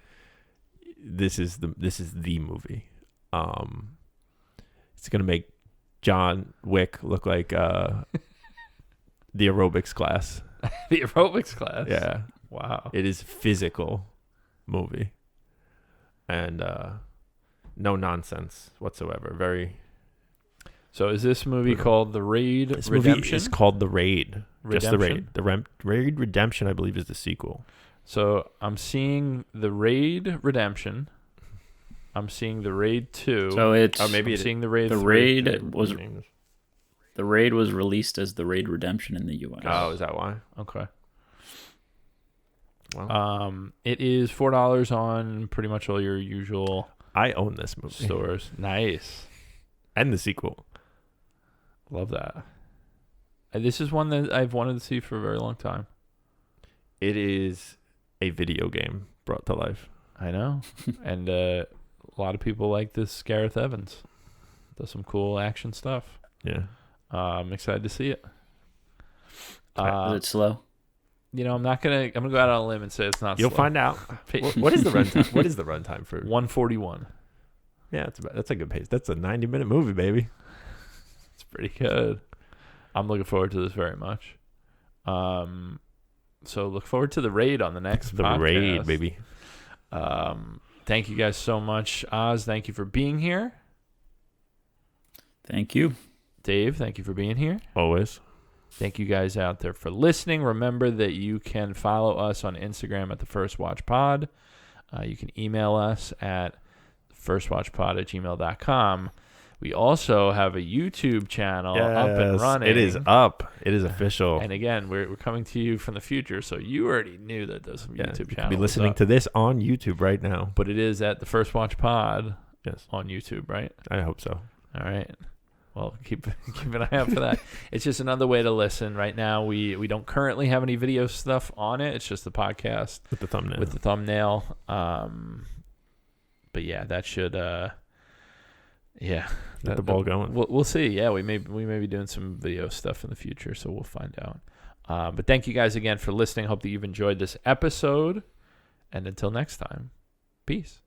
this is the movie. It's gonna make John Wick look like the aerobics class. The aerobics class. Yeah, Wow. it is physical movie, and no nonsense whatsoever. Very. So is this movie called The Raid This Redemption? movie is called The Raid. Just The Raid. Redemption? The Raid Redemption, I believe, is the sequel. So I'm seeing The Raid Redemption. I'm seeing The Raid 2. So it's Or maybe I'm it- seeing The Raid The 3. Raid was the Raid was released as the Raid Redemption in the U.S. Oh, is that why? Okay. Wow. It is $4 on pretty much all your usual I own this movie stores. Nice. and the sequel. Love that. This is one that I've wanted to see for a very long time. It is a video game brought to life. I know. And a lot of people like this Gareth Evans. Does some cool action stuff. Yeah. I'm excited to see it. Is it slow? I'm gonna go out on a limb and say it's not You'll slow. find out. What is the runtime? What is the runtime for? 141. Yeah, that's a good pace. That's a 90-minute movie, baby. It's pretty good. I'm looking forward to this very much. So look forward to The Raid on the next The podcast. Raid, baby. Thank you guys so much. Oz, thank you for being here. Thank you. Dave, thank you for being here. Always. Thank you guys out there for listening. Remember that you can follow us on Instagram at The First Watch Pod. You can email us at firstwatchpod@gmail.com. We also have a YouTube channel up and Yes, running. It is up. It is official. And again, we're coming to you from the future, so you already knew that this Yeah, YouTube you channel could be was listening up. to this on YouTube right now. But it is at The First Watch Pod Yes, on YouTube, right? I hope so. All right. Well, keep an eye out for that. It's just another way to listen. Right now, we don't currently have any video stuff on it. It's just the podcast With the thumbnail. with the thumbnail. But yeah, that should Get the ball going. We'll see. Yeah, we may be doing some video stuff in the future, so we'll find out. But thank you guys again for listening. Hope that you've enjoyed this episode. And until next time, peace.